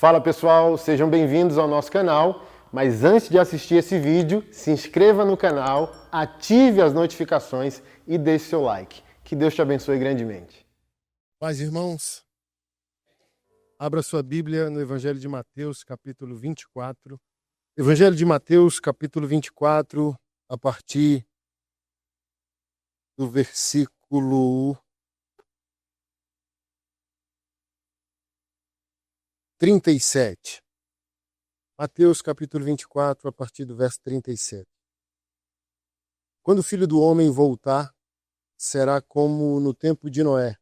Fala pessoal, sejam bem-vindos ao nosso canal, mas antes de assistir esse vídeo, se inscreva no canal, ative as notificações e deixe seu like. Que Deus te abençoe grandemente. Paz, irmãos, abra sua Bíblia no Evangelho de Mateus, capítulo 24. Evangelho de Mateus, capítulo 24, a partir do versículo 37. Mateus, capítulo 24, a partir do verso 37. Quando o Filho do Homem voltar, será como no tempo de Noé,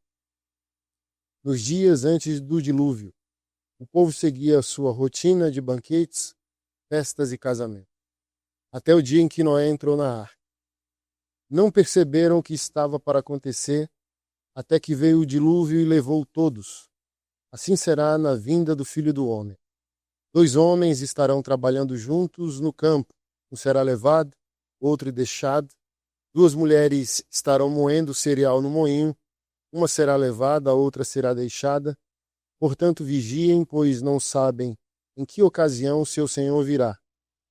nos dias antes do dilúvio. O povo seguia a sua rotina de banquetes, festas e casamentos, até o dia em que Noé entrou na arca. Não perceberam o que estava para acontecer, até que veio o dilúvio e levou todos. Assim será na vinda do Filho do Homem. 2 homens estarão trabalhando juntos no campo. Um será levado, outro deixado. 2 mulheres estarão moendo cereal no moinho. Uma será levada, a outra será deixada. Portanto, vigiem, pois não sabem em que ocasião seu senhor virá.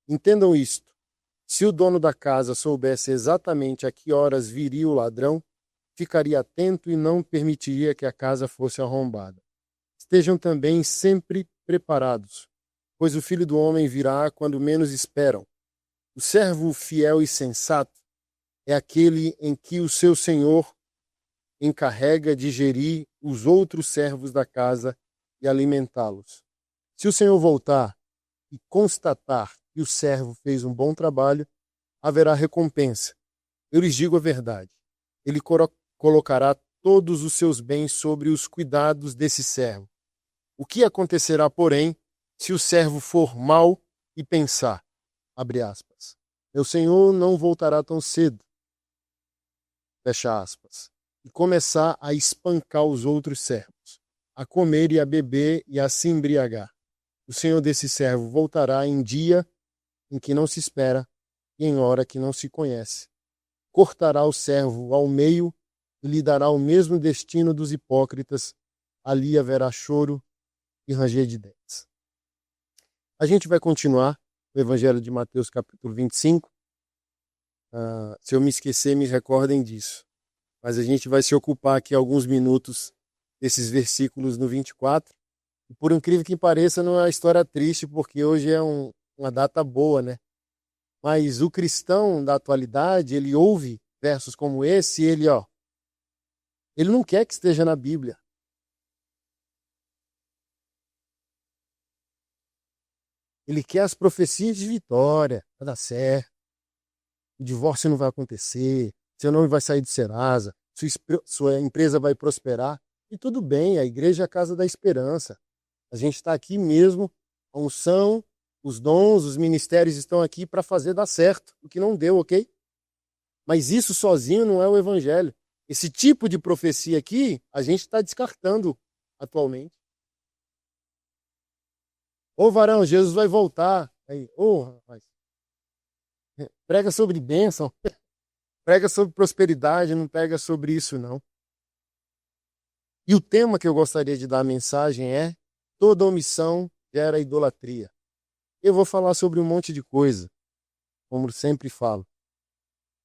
Entendam isto. Se o dono da casa soubesse exatamente a que horas viria o ladrão, ficaria atento e não permitiria que a casa fosse arrombada. Estejam também sempre preparados, pois o Filho do Homem virá quando menos esperam. O servo fiel e sensato é aquele em que o seu senhor encarrega de gerir os outros servos da casa e alimentá-los. Se o senhor voltar e constatar que o servo fez um bom trabalho, haverá recompensa. Eu lhes digo a verdade. Ele colocará todos os seus bens sobre os cuidados desse servo. O que acontecerá, porém, se o servo for mau e pensar, abre aspas, meu senhor não voltará tão cedo, fecha aspas, e começar a espancar os outros servos, a comer e a beber e a se embriagar. O senhor desse servo voltará em dia em que não se espera e em hora que não se conhece. Cortará o servo ao meio e lhe dará o mesmo destino dos hipócritas. Ali haverá choro e ranger de dentes. A gente vai continuar no Evangelho de Mateus, capítulo 25. Se eu me esquecer, me recordem disso. Mas a gente vai se ocupar aqui alguns minutos desses versículos no 24. E por incrível que pareça, não é uma história triste, porque hoje é uma data boa, né? Mas o cristão da atualidade, ele ouve versos como esse e ele não quer que esteja na Bíblia. Ele quer as profecias de vitória, vai dar certo, o divórcio não vai acontecer, seu nome vai sair de Serasa, sua empresa vai prosperar. E tudo bem, a igreja é a casa da esperança. A gente está aqui mesmo, a unção, os dons, os ministérios estão aqui para fazer dar certo, o que não deu, ok? Mas isso sozinho não é o evangelho. Esse tipo de profecia aqui, a gente está descartando atualmente. Ô varão, Jesus vai voltar. Aí, rapaz. Prega sobre bênção, prega sobre prosperidade, não prega sobre isso não. E o tema que eu gostaria de dar a mensagem é: toda omissão gera idolatria. Eu vou falar sobre um monte de coisa, como sempre falo.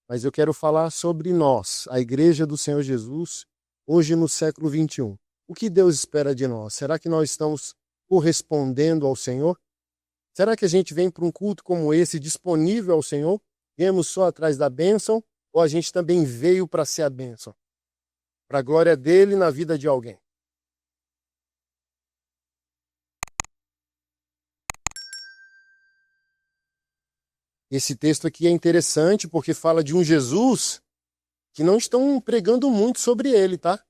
Mas eu quero falar sobre nós, a Igreja do Senhor Jesus, hoje no século 21. O que Deus espera de nós? Será que nós estamos correspondendo ao Senhor? Será que a gente vem para um culto como esse disponível ao Senhor? Viemos só atrás da bênção? Ou a gente também veio para ser a bênção? Para a glória dele na vida de alguém? Esse texto aqui é interessante porque fala de um Jesus que não estão pregando muito sobre ele, tá?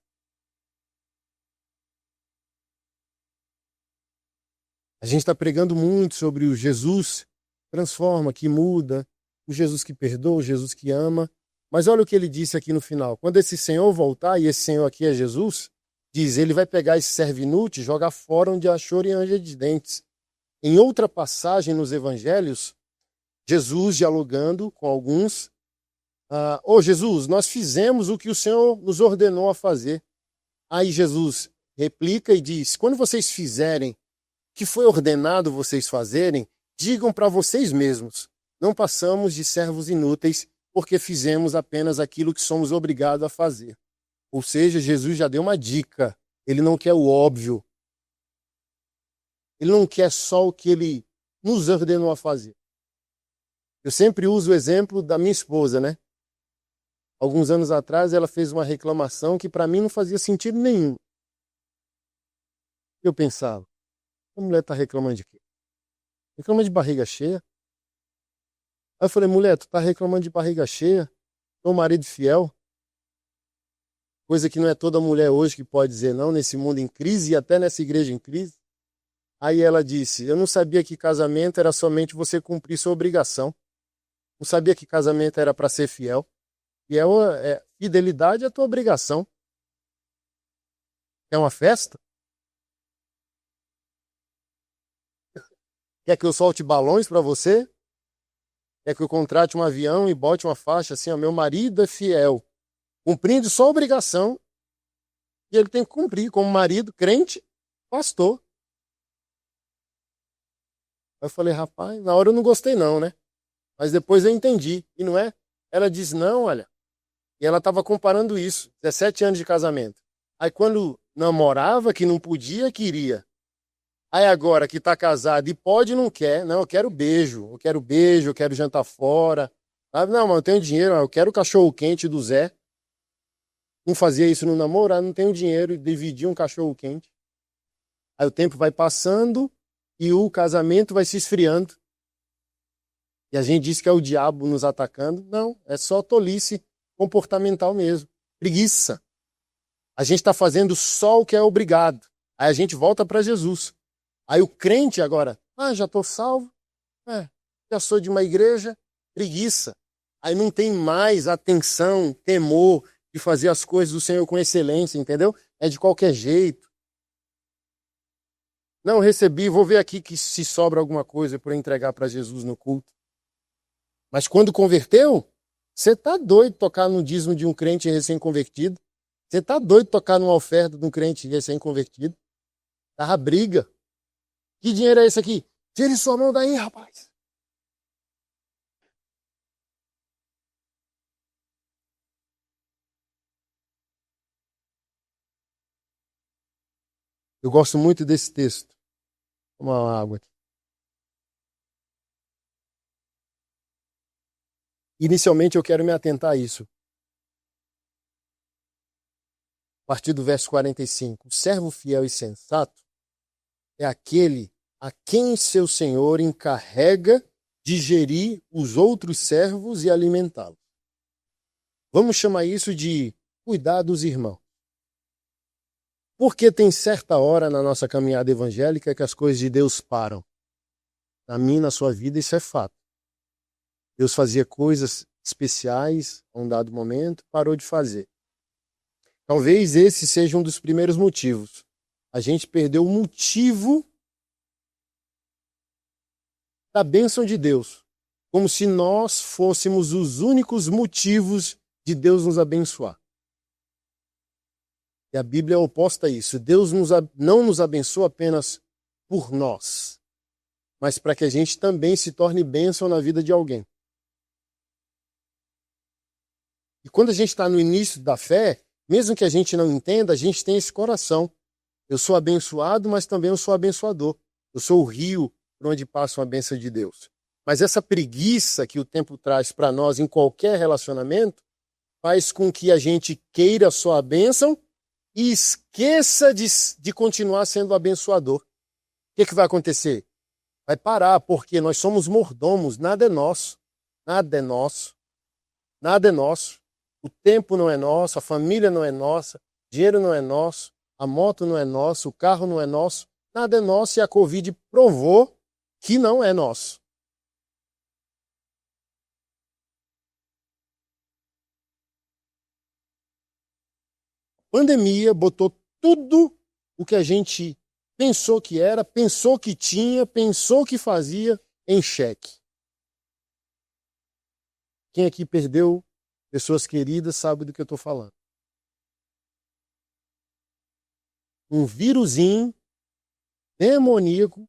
A gente está pregando muito sobre o Jesus que transforma, que muda, o Jesus que perdoa, o Jesus que ama. Mas olha o que ele disse aqui no final. Quando esse Senhor voltar, e esse Senhor aqui é Jesus, diz, ele vai pegar esse servo inútil e jogar fora onde há choro e ranger de dentes. Em outra passagem nos evangelhos, Jesus dialogando com alguns, Jesus, nós fizemos o que o Senhor nos ordenou a fazer. Aí Jesus replica e diz, quando vocês fizerem que foi ordenado vocês fazerem, digam para vocês mesmos. Não passamos de servos inúteis, porque fizemos apenas aquilo que somos obrigados a fazer. Ou seja, Jesus já deu uma dica. Ele não quer o óbvio. Ele não quer só o que ele nos ordenou a fazer. Eu sempre uso o exemplo da minha esposa, né? Alguns anos atrás ela fez uma reclamação que para mim não fazia sentido nenhum. Eu pensava, a mulher está reclamando de quê? Reclama de barriga cheia? Aí eu falei, mulher, tu está reclamando de barriga cheia? Teu marido fiel? Coisa que não é toda mulher hoje que pode dizer não, nesse mundo em crise e até nessa igreja em crise. Aí ela disse, eu não sabia que casamento era somente você cumprir sua obrigação. Não sabia que casamento era para ser fiel. Fidelidade é a tua obrigação. É uma festa? Quer que eu solte balões para você? Quer que eu contrate um avião e bote uma faixa assim, ó, meu marido é fiel, cumprindo sua obrigação, e ele tem que cumprir como marido, crente, pastor. Aí eu falei, rapaz, na hora eu não gostei não, né? Mas depois eu entendi, e não é? Ela disse, não, olha, e ela estava comparando isso, 17 anos de casamento. Aí quando namorava, que não podia, queria. Aí agora que tá casado e pode, não quer. Não, eu quero beijo, eu quero jantar fora. Ah, não, mas eu tenho dinheiro, eu quero o cachorro quente do Zé. Não fazia isso no namoro, não tenho dinheiro, dividir um cachorro quente. Aí o tempo vai passando e o casamento vai se esfriando. E a gente diz que é o diabo nos atacando. Não, é só tolice comportamental mesmo. Preguiça. A gente está fazendo só o que é obrigado. Aí a gente volta para Jesus. Aí o crente agora, já estou salvo, já sou de uma igreja, preguiça. Aí não tem mais atenção, temor de fazer as coisas do Senhor com excelência, entendeu? É de qualquer jeito. Não recebi, vou ver aqui que se sobra alguma coisa para entregar para Jesus no culto. Mas quando converteu, você está doido de tocar no dízimo de um crente recém-convertido? Você está doido de tocar numa oferta de um crente recém-convertido? Tava briga. Que dinheiro é esse aqui? Tire sua mão daí, rapaz. Eu gosto muito desse texto. Vou tomar uma água aqui. Inicialmente eu quero me atentar a isso. A partir do verso 45. O servo fiel e sensato é aquele a quem seu senhor encarrega de gerir os outros servos e alimentá-los. Vamos chamar isso de cuidar dos irmãos. Porque tem certa hora na nossa caminhada evangélica que as coisas de Deus param. Na minha, na sua vida, isso é fato. Deus fazia coisas especiais a um dado momento, parou de fazer. Talvez esse seja um dos primeiros motivos. A gente perdeu o motivo da bênção de Deus, como se nós fôssemos os únicos motivos de Deus nos abençoar. E a Bíblia é oposta a isso. Deus não nos abençoa apenas por nós, mas para que a gente também se torne bênção na vida de alguém. E quando a gente está no início da fé, mesmo que a gente não entenda, a gente tem esse coração. Eu sou abençoado, mas também eu sou abençoador. Eu sou o rio por onde passa uma bênção de Deus. Mas essa preguiça que o tempo traz para nós em qualquer relacionamento faz com que a gente queira só a bênção e esqueça de continuar sendo abençoador. O que vai acontecer? Vai parar, porque nós somos mordomos, nada é nosso. Nada é nosso. Nada é nosso. O tempo não é nosso, a família não é nossa, o dinheiro não é nosso, a moto não é nossa, o carro não é nosso, nada é nosso e a Covid provou que não é nosso. A pandemia botou tudo o que a gente pensou que era, pensou que tinha, pensou que fazia em xeque. Quem aqui perdeu pessoas queridas sabe do que eu estou falando. Um vírusinho demoníaco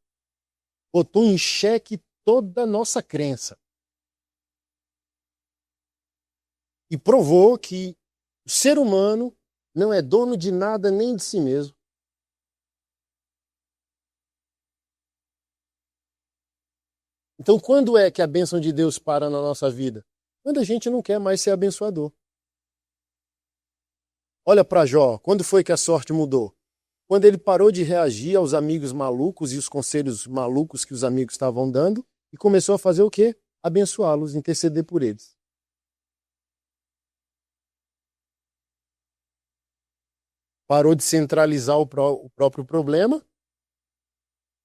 botou em xeque toda a nossa crença. E provou que o ser humano não é dono de nada nem de si mesmo. Então, quando é que a bênção de Deus para na nossa vida? Quando a gente não quer mais ser abençoador. Olha para Jó, quando foi que a sorte mudou? Quando ele parou de reagir aos amigos malucos e os conselhos malucos que os amigos estavam dando e começou a fazer o quê? Abençoá-los, interceder por eles. Parou de centralizar o próprio problema,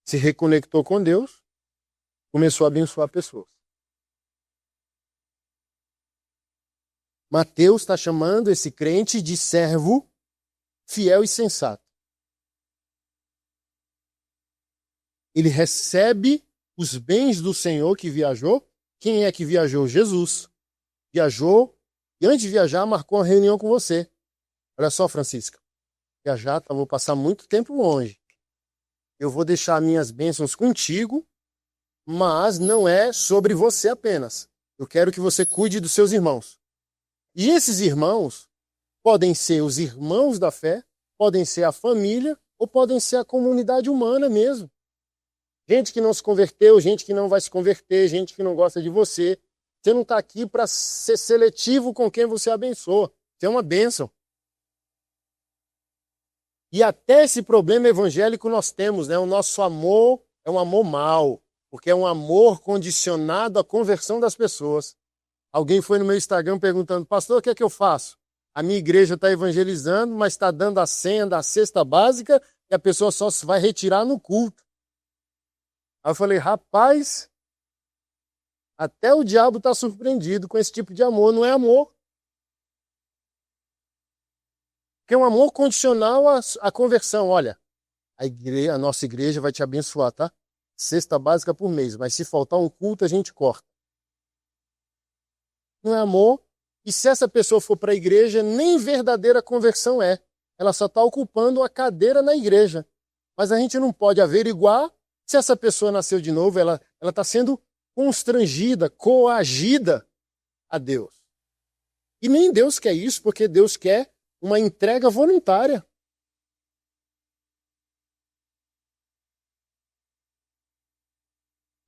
se reconectou com Deus, começou a abençoar pessoas. Mateus está chamando esse crente de servo fiel e sensato. Ele recebe os bens do Senhor que viajou. Quem é que viajou? Jesus. Viajou e antes de viajar marcou uma reunião com você. Olha só, Francisca. Viajar, vou passar muito tempo longe. Eu vou deixar minhas bênçãos contigo, mas não é sobre você apenas. Eu quero que você cuide dos seus irmãos. E esses irmãos podem ser os irmãos da fé, podem ser a família ou podem ser a comunidade humana mesmo. Gente que não se converteu, gente que não vai se converter, gente que não gosta de você. Você não está aqui para ser seletivo com quem você abençoa. Você é uma bênção. E até esse problema evangélico nós temos, né? O nosso amor é um amor mau, porque é um amor condicionado à conversão das pessoas. Alguém foi no meu Instagram perguntando, pastor, o que é que eu faço? A minha igreja está evangelizando, mas está dando a senha da cesta básica e a pessoa só se vai retirar no culto. Aí eu falei, rapaz, até o diabo está surpreendido com esse tipo de amor, não é amor. Porque é um amor condicional à conversão. Olha, a nossa igreja vai te abençoar, tá? Cesta básica por mês, mas se faltar um culto, a gente corta. Não é amor. E se essa pessoa for para a igreja, nem verdadeira conversão é. Ela só está ocupando uma cadeira na igreja. Mas a gente não pode averiguar se essa pessoa nasceu de novo, ela está sendo constrangida, coagida a Deus. E nem Deus quer isso, porque Deus quer uma entrega voluntária.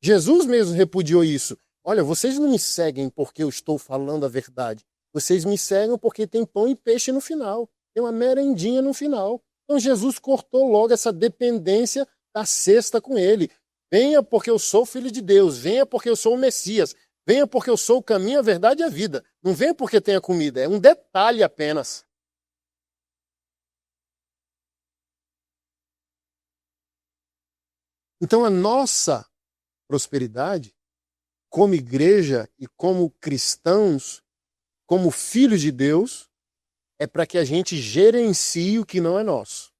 Jesus mesmo repudiou isso. Olha, vocês não me seguem porque eu estou falando a verdade. Vocês me seguem porque tem pão e peixe no final. Tem uma merendinha no final. Então Jesus cortou logo essa dependência da cesta com ele. Venha porque eu sou filho de Deus. Venha porque eu sou o Messias. Venha porque eu sou o caminho, a verdade e a vida. Não venha porque tenha comida. É um detalhe apenas. Então a nossa prosperidade, como igreja e como cristãos, como filhos de Deus, é para que a gente gerencie o que não é nosso.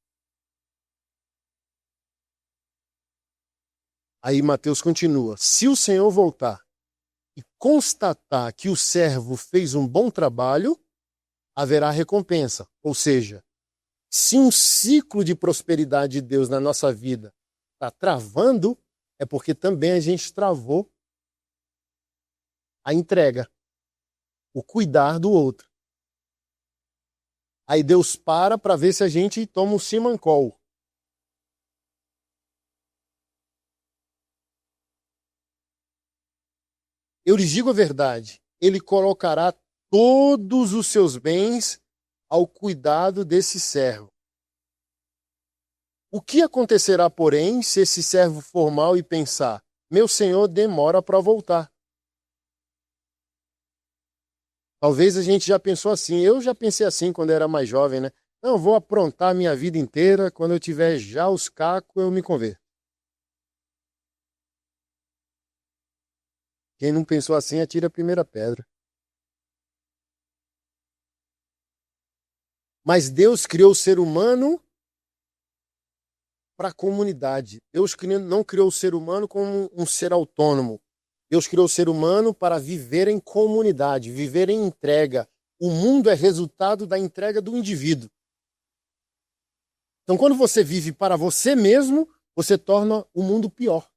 Aí Mateus continua, se o Senhor voltar e constatar que o servo fez um bom trabalho, haverá recompensa. Ou seja, se um ciclo de prosperidade de Deus na nossa vida está travando, é porque também a gente travou a entrega, o cuidar do outro. Aí Deus para ver se a gente toma um simancol. Eu lhes digo a verdade, ele colocará todos os seus bens ao cuidado desse servo. O que acontecerá, porém, se esse servo for mau e pensar, meu senhor demora para voltar? Talvez a gente já pensou assim, eu já pensei assim quando era mais jovem, né? Não, vou aprontar a minha vida inteira, quando eu tiver já os cacos, eu me converto. Quem não pensou assim, atira a primeira pedra. Mas Deus criou o ser humano para a comunidade. Deus não criou o ser humano como um ser autônomo. Deus criou o ser humano para viver em comunidade, viver em entrega. O mundo é resultado da entrega do indivíduo. Então, quando você vive para você mesmo, você torna o mundo pior.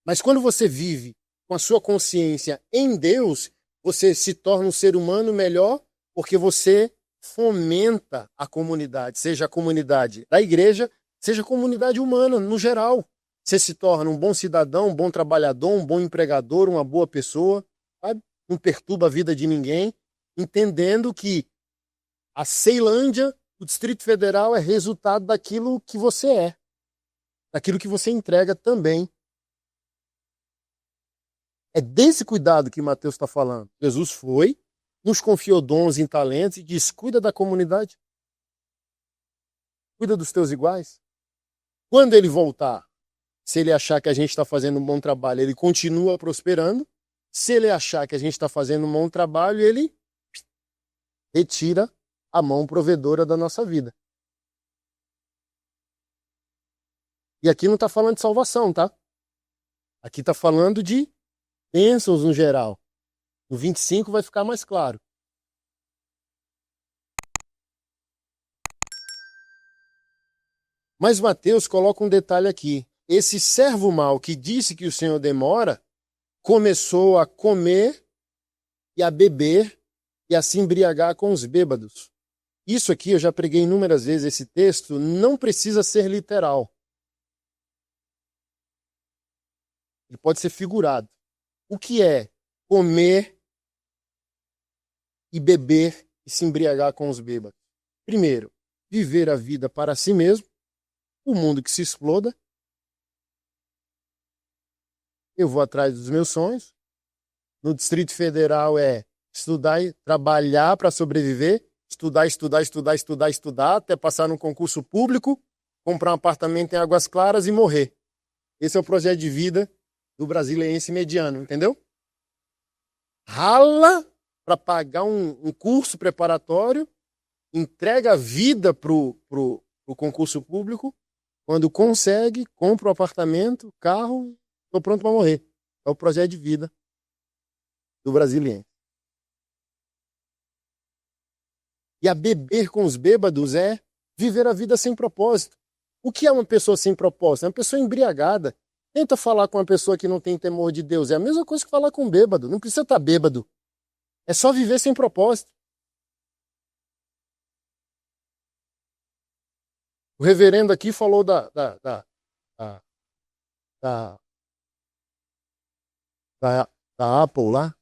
Mas quando você vive com a sua consciência em Deus, você se torna um ser humano melhor porque você fomenta a comunidade, seja a comunidade da igreja, seja a comunidade humana no geral. Você se torna um bom cidadão, um bom trabalhador, um bom empregador, uma boa pessoa, sabe? Não perturba a vida de ninguém, entendendo que a Ceilândia, o Distrito Federal, é resultado daquilo que você é, daquilo que você entrega também. É desse cuidado que Mateus está falando. Jesus foi, nos confiou dons e talentos e diz: cuida da comunidade, cuida dos teus iguais. Quando ele voltar, se ele achar que a gente está fazendo um bom trabalho, ele continua prosperando. Se ele achar que a gente está fazendo um bom trabalho, ele retira a mão provedora da nossa vida. E aqui não está falando de salvação, tá? Aqui está falando de bênçãos no geral. No 25 vai ficar mais claro. Mas Mateus coloca um detalhe aqui. Esse servo mau que disse que o Senhor demora, começou a comer e a beber e a se embriagar com os bêbados. Isso aqui, eu já preguei inúmeras vezes, esse texto não precisa ser literal. Ele pode ser figurado. O que é comer e beber e se embriagar com os bêbados? Primeiro, viver a vida para si mesmo, o mundo que se exploda. Eu vou atrás dos meus sonhos. No Distrito Federal é estudar e trabalhar para sobreviver, estudar, até passar num concurso público, comprar um apartamento em Águas Claras e morrer. Esse é o projeto de vida do brasiliense mediano, entendeu? Rala para pagar um curso preparatório, entrega a vida pro concurso público, quando consegue, compra o apartamento, carro, estou pronto para morrer. É o projeto de vida do brasiliense. E a beber com os bêbados é viver a vida sem propósito. O que é uma pessoa sem propósito? É uma pessoa embriagada. Tenta falar com uma pessoa que não tem temor de Deus. É a mesma coisa que falar com um bêbado. Não precisa estar bêbado. É só viver sem propósito. O reverendo aqui falou da Apple lá.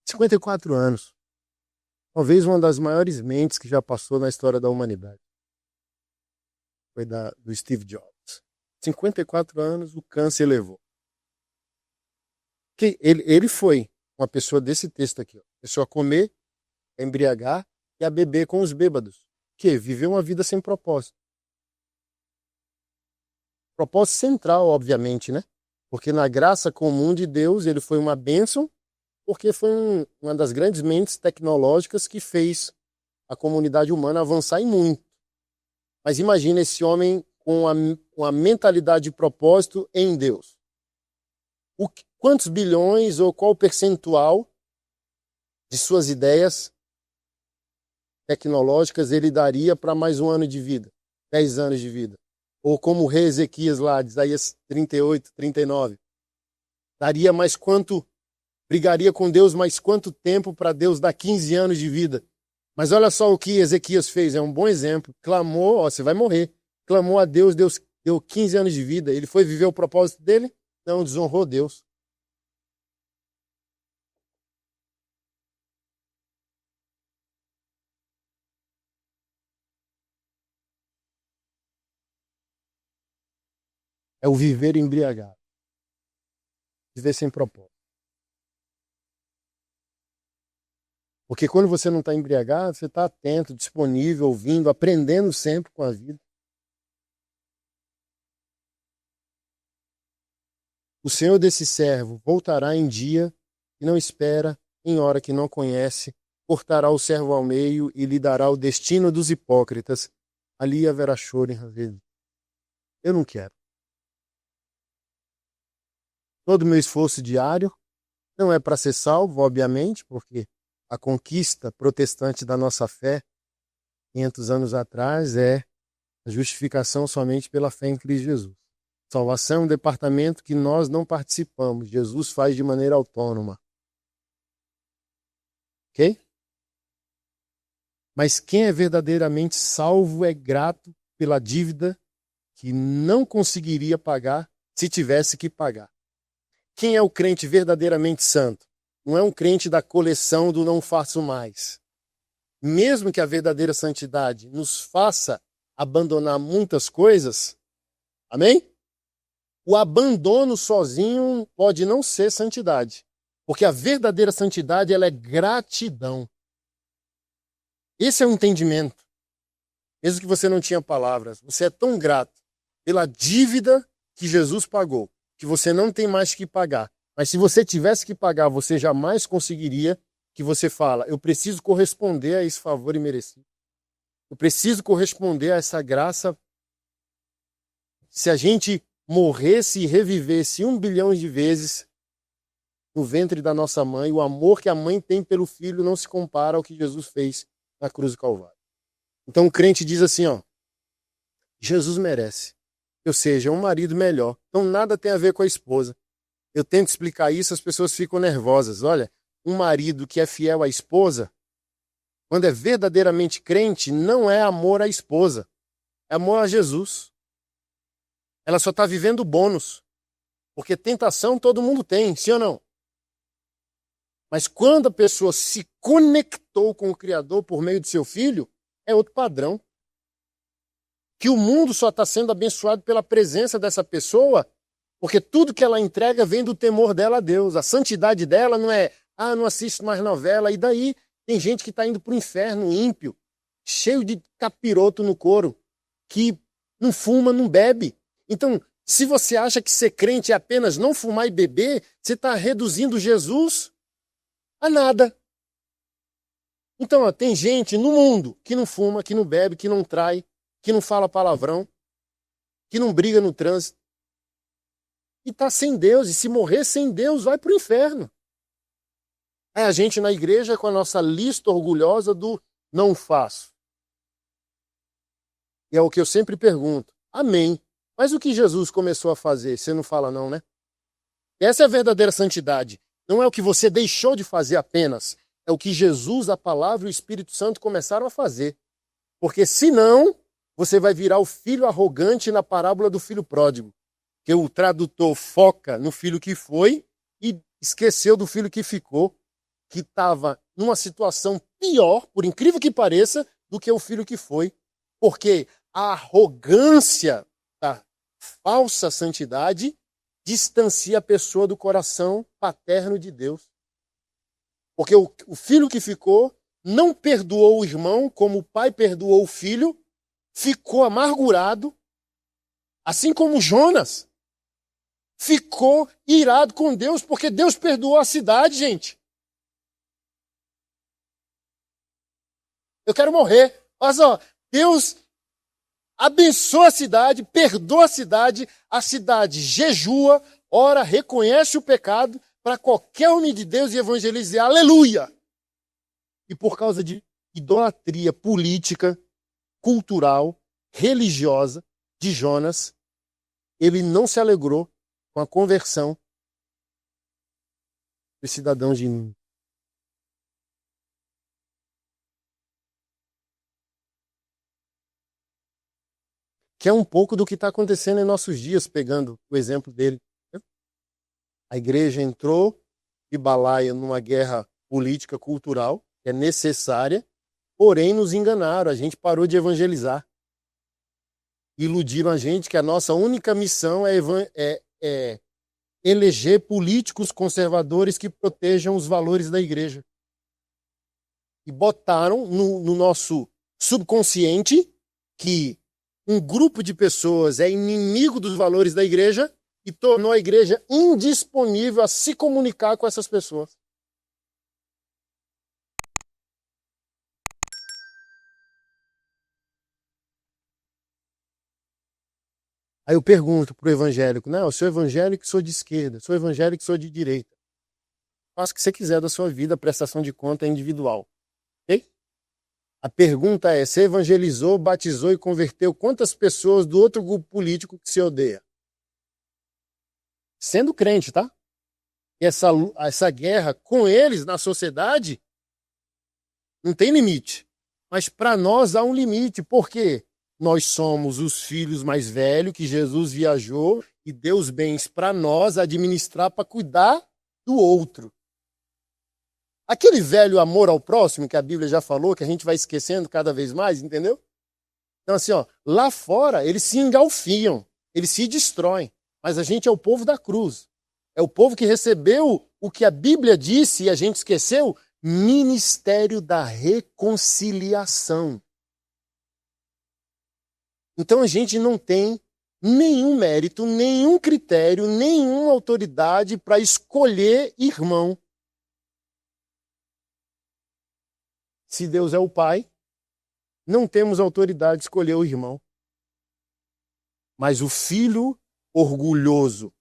54 anos. Talvez uma das maiores mentes que já passou na história da humanidade. Foi do Steve Jobs. 54 anos, o câncer levou. Ele foi uma pessoa desse texto aqui. Ó. Pessoa a comer, a embriagar e a beber com os bêbados. Que viveu uma vida sem propósito. Propósito central, obviamente, né? Porque na graça comum de Deus, ele foi uma bênção, porque foi uma das grandes mentes tecnológicas que fez a comunidade humana avançar em muito. Mas imagina esse homem com a mentalidade de propósito em Deus. Quantos bilhões ou qual o percentual de suas ideias tecnológicas ele daria para mais um ano de vida, 10 anos de vida? Ou como o rei Ezequias lá, de Isaías 38, 39. Daria mais quanto, brigaria com Deus mais quanto tempo para Deus dar 15 anos de vida? Mas olha só o que Ezequias fez, é um bom exemplo. Clamou, ó, você vai morrer. Clamou a Deus, Deus deu 15 anos de vida. Ele foi viver o propósito dele? Não, desonrou Deus. É o viver embriagado. Viver sem propósito. Porque quando você não está embriagado, você está atento, disponível, ouvindo, aprendendo sempre com a vida. O Senhor desse servo voltará em dia que não espera, em hora que não conhece, cortará o servo ao meio e lhe dará o destino dos hipócritas. Ali haverá choro e ranger. Eu não quero. Todo o meu esforço diário não é para ser salvo, obviamente, porque a conquista protestante da nossa fé, 500 anos atrás, é a justificação somente pela fé em Cristo Jesus. Salvação é um departamento que nós não participamos. Jesus faz de maneira autônoma. Ok? Mas quem é verdadeiramente salvo é grato pela dívida que não conseguiria pagar se tivesse que pagar. Quem é o crente verdadeiramente santo? Não é um crente da coleção do não faço mais. Mesmo que a verdadeira santidade nos faça abandonar muitas coisas, amém? O abandono sozinho pode não ser santidade, porque a verdadeira santidade ela é gratidão. Esse é o entendimento. Mesmo que você não tinha palavras, você é tão grato pela dívida que Jesus pagou, que você não tem mais que pagar. Mas se você tivesse que pagar, você jamais conseguiria, que você fala, eu preciso corresponder a esse favor imerecido. Eu preciso corresponder a essa graça. Se a gente morresse e revivesse 1 bilhão de vezes no ventre da nossa mãe, o amor que a mãe tem pelo filho não se compara ao que Jesus fez na cruz do Calvário. Então o crente diz assim, ó, Jesus merece. Ou seja, é um marido melhor. Então nada tem a ver com a esposa. Eu tento explicar isso, as pessoas ficam nervosas. Olha, um marido que é fiel à esposa, quando é verdadeiramente crente, não é amor à esposa, é amor a Jesus. Ela só está vivendo o bônus. Porque tentação todo mundo tem, sim ou não? Mas quando a pessoa se conectou com o Criador por meio de seu filho, é outro padrão. Que o mundo só está sendo abençoado pela presença dessa pessoa, porque tudo que ela entrega vem do temor dela a Deus. A santidade dela não é, não assisto mais novela, e daí tem gente que está indo para o inferno ímpio, cheio de capiroto no couro, que não fuma, não bebe. Então, se você acha que ser crente é apenas não fumar e beber, você está reduzindo Jesus a nada. Então, tem gente no mundo que não fuma, que não bebe, que não trai, que não fala palavrão, que não briga no trânsito. E está sem Deus, e se morrer sem Deus, vai para o inferno. É a gente na igreja com a nossa lista orgulhosa do não faço. E é o que eu sempre pergunto. Amém. Mas o que Jesus começou a fazer? Você não fala não, né? Essa é a verdadeira santidade. Não é o que você deixou de fazer apenas. É o que Jesus, a palavra e o Espírito Santo começaram a fazer. Porque senão, você vai virar o filho arrogante na parábola do filho pródigo. Que o tradutor foca no filho que foi e esqueceu do filho que ficou, que estava numa situação pior, por incrível que pareça, do que o filho que foi. Porque a arrogância da falsa santidade distancia a pessoa do coração paterno de Deus. Porque o filho que ficou não perdoou o irmão como o pai perdoou o filho, ficou amargurado, assim como Jonas ficou irado com Deus, porque Deus perdoou a cidade, gente. Eu quero morrer. Olha só, Deus abençoa a cidade, perdoa a cidade jejua, ora, reconhece o pecado para qualquer homem de Deus e evangelizar. Aleluia! E por causa de idolatria política, cultural, religiosa de Jonas, ele não se alegrou com a conversão dos cidadãos de Nínive. Que é um pouco do que está acontecendo em nossos dias, pegando o exemplo dele. A igreja entrou de balaia numa guerra política, cultural, que é necessária, porém nos enganaram, a gente parou de evangelizar. Iludiram a gente que a nossa única missão é eleger políticos conservadores que protejam os valores da igreja. E botaram no nosso subconsciente que um grupo de pessoas é inimigo dos valores da igreja e tornou a igreja indisponível a se comunicar com essas pessoas. Aí eu pergunto para o evangélico, não, eu sou evangélico e sou de esquerda, sou evangélico e sou de direita. Faça o que você quiser da sua vida, a prestação de conta é individual. Ok? A pergunta é, você evangelizou, batizou e converteu quantas pessoas do outro grupo político que você odeia? sendo crente, tá? Essa guerra com eles na sociedade não tem limite. Mas para nós há um limite, porque nós somos os filhos mais velhos que Jesus viajou e deu os bens para nós administrar, para cuidar do outro. Aquele velho amor ao próximo que a Bíblia já falou, que a gente vai esquecendo cada vez mais, entendeu? Então assim, ó, lá fora eles se engalfiam, eles se destroem, mas a gente é o povo da cruz. É o povo que recebeu o que a Bíblia disse e a gente esqueceu, ministério da reconciliação. Então a gente não tem nenhum mérito, nenhum critério, nenhuma autoridade para escolher irmão. Se Deus é o Pai, não temos autoridade de escolher o irmão. Mas o filho orgulhoso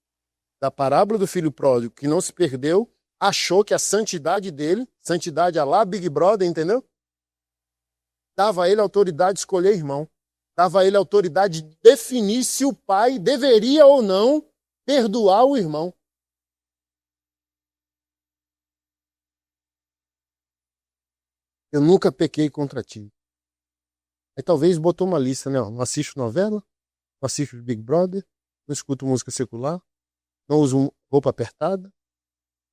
da parábola do filho pródigo, que não se perdeu, achou que a santidade dele, santidade a lá Big Brother, entendeu? Dava a ele a autoridade de escolher irmão. Dava a ele a autoridade de definir se o pai deveria ou não perdoar o irmão. Eu nunca pequei contra ti. Aí talvez botou uma lista, né? Não assisto novela, não assisto Big Brother, não escuto música secular, não uso roupa apertada,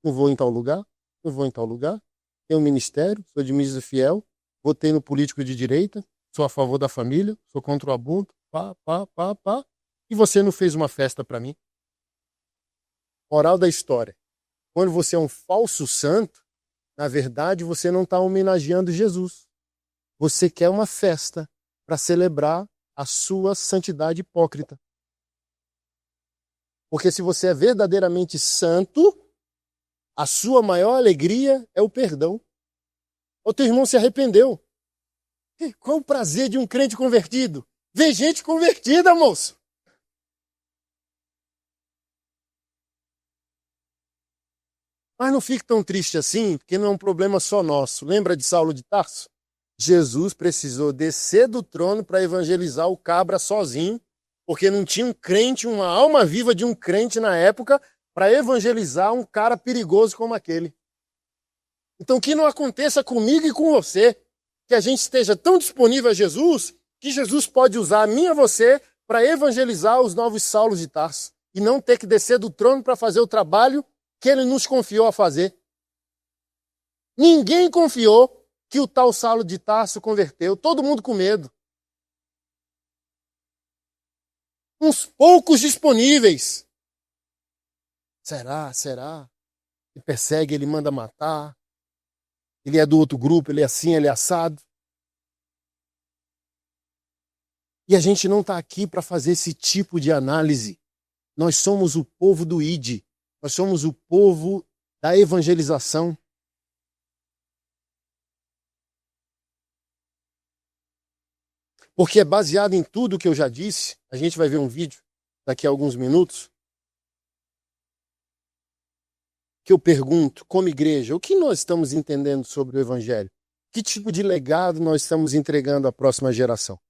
não vou em tal lugar, não vou em tal lugar, tenho um ministério, sou de missa fiel, votei no político de direita, sou a favor da família, sou contra o aborto, pá, e você não fez uma festa para mim. Moral da história. Quando você é um falso santo, na verdade você não está homenageando Jesus. Você quer uma festa para celebrar a sua santidade hipócrita. Porque se você é verdadeiramente santo, a sua maior alegria é o perdão. O teu irmão se arrependeu. Qual o prazer de um crente convertido? Ver gente convertida, moço. Mas não fique tão triste assim, porque não é um problema só nosso. Lembra de Saulo de Tarso? Jesus precisou descer do trono para evangelizar o cabra sozinho, porque não tinha um crente, uma alma viva de um crente na época para evangelizar um cara perigoso como aquele. Então que não aconteça comigo e com você, que a gente esteja tão disponível a Jesus, que Jesus pode usar a mim e a você para evangelizar os novos Saulos de Tarso e não ter que descer do trono para fazer o trabalho que ele nos confiou a fazer. Ninguém confiou que o tal Saulo de Tarso converteu, todo mundo com medo. Uns poucos disponíveis. Será? Ele persegue, ele manda matar. Ele é do outro grupo, ele é assim, ele é assado. E a gente não está aqui para fazer esse tipo de análise. Nós somos o povo do ID. Nós somos o povo da evangelização. Porque é baseado em tudo que eu já disse. A gente vai ver um vídeo daqui a alguns minutos. Que eu pergunto, como igreja, o que nós estamos entendendo sobre o Evangelho? Que tipo de legado nós estamos entregando à próxima geração?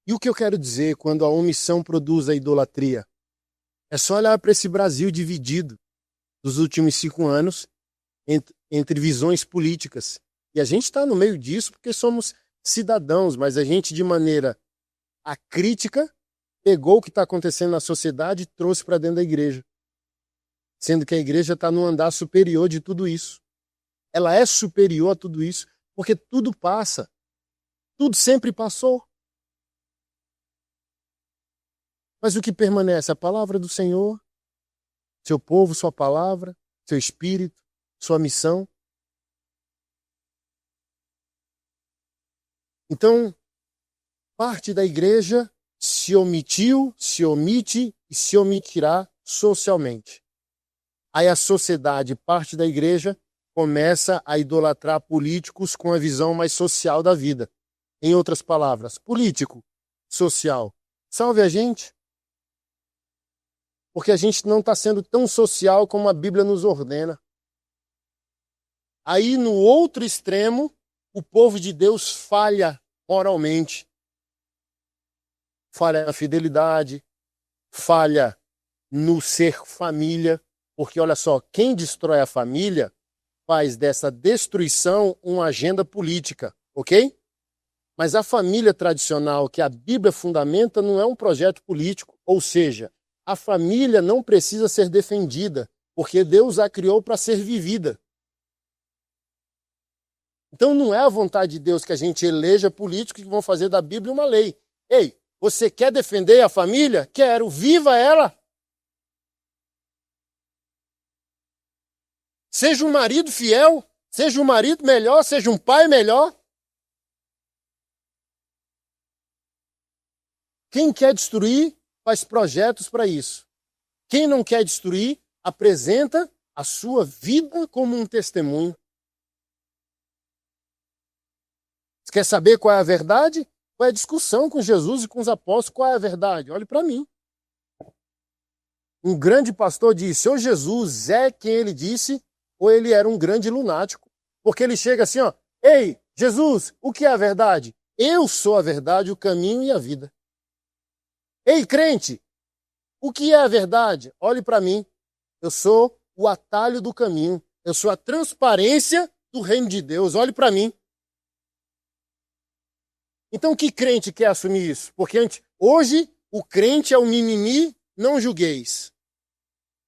E o que eu quero dizer quando a omissão produz a idolatria? É só olhar para esse Brasil dividido dos últimos 5 anos entre visões políticas. E a gente está no meio disso porque somos cidadãos, mas a gente, de maneira acrítica, pegou o que está acontecendo na sociedade e trouxe para dentro da igreja. Sendo que a igreja está no andar superior de tudo isso. Ela é superior a tudo isso, porque tudo passa. Tudo sempre passou. Mas o que permanece? A palavra do Senhor, seu povo, sua palavra, seu espírito, sua missão. Então, parte da igreja se omitiu, se omite e se omitirá socialmente. Aí a sociedade, parte da igreja, começa a idolatrar políticos com a visão mais social da vida. Em outras palavras, político, social, salve a gente. Porque a gente não está sendo tão social como a Bíblia nos ordena. Aí, no outro extremo, o povo de Deus falha moralmente. Falha na fidelidade, falha no ser família, porque olha só, quem destrói a família faz dessa destruição uma agenda política, ok? Mas a família tradicional que a Bíblia fundamenta não é um projeto político, ou seja, a família não precisa ser defendida, porque Deus a criou para ser vivida. Então não é a vontade de Deus que a gente eleja políticos que vão fazer da Bíblia uma lei. Ei, você quer defender a família? Quero, viva ela! Seja um marido fiel, seja um marido melhor, seja um pai melhor. Quem quer destruir, faz projetos para isso. Quem não quer destruir, apresenta a sua vida como um testemunho. Você quer saber qual é a verdade? Qual é a discussão com Jesus e com os apóstolos? Qual é a verdade? Olhe para mim. Um grande pastor disse, ou Jesus é quem ele disse, ou ele era um grande lunático. Porque ele chega assim, ó, ei, Jesus, o que é a verdade? Eu sou a verdade, o caminho e a vida. Ei, crente, o que é a verdade? Olhe para mim. Eu sou o atalho do caminho. Eu sou a transparência do reino de Deus. Olhe para mim. Então, que crente quer assumir isso? Porque hoje o crente é o mimimi, não julgueis.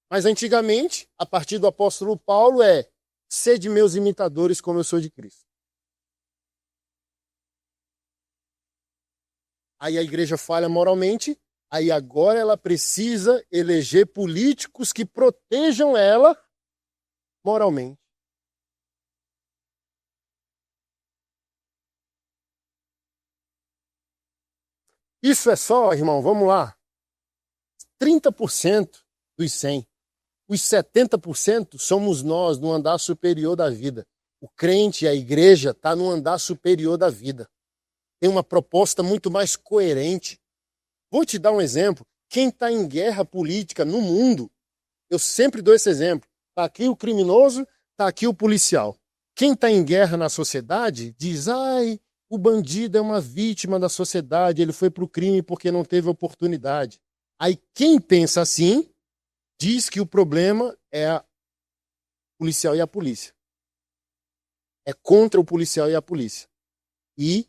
Mas antigamente, a partir do apóstolo Paulo, sede meus imitadores como eu sou de Cristo. Aí a igreja falha moralmente, aí agora ela precisa eleger políticos que protejam ela moralmente. Isso é só, irmão, vamos lá, 30% dos 100. Os 70% somos nós no andar superior da vida. O crente, a igreja, está no andar superior da vida. Tem uma proposta muito mais coerente. Vou te dar um exemplo. Quem está em guerra política no mundo, eu sempre dou esse exemplo. Está aqui o criminoso, está aqui o policial. Quem está em guerra na sociedade diz, ai, o bandido é uma vítima da sociedade, ele foi para o crime porque não teve oportunidade. Aí quem pensa assim, diz que o problema é o policial e a polícia. É contra o policial e a polícia. E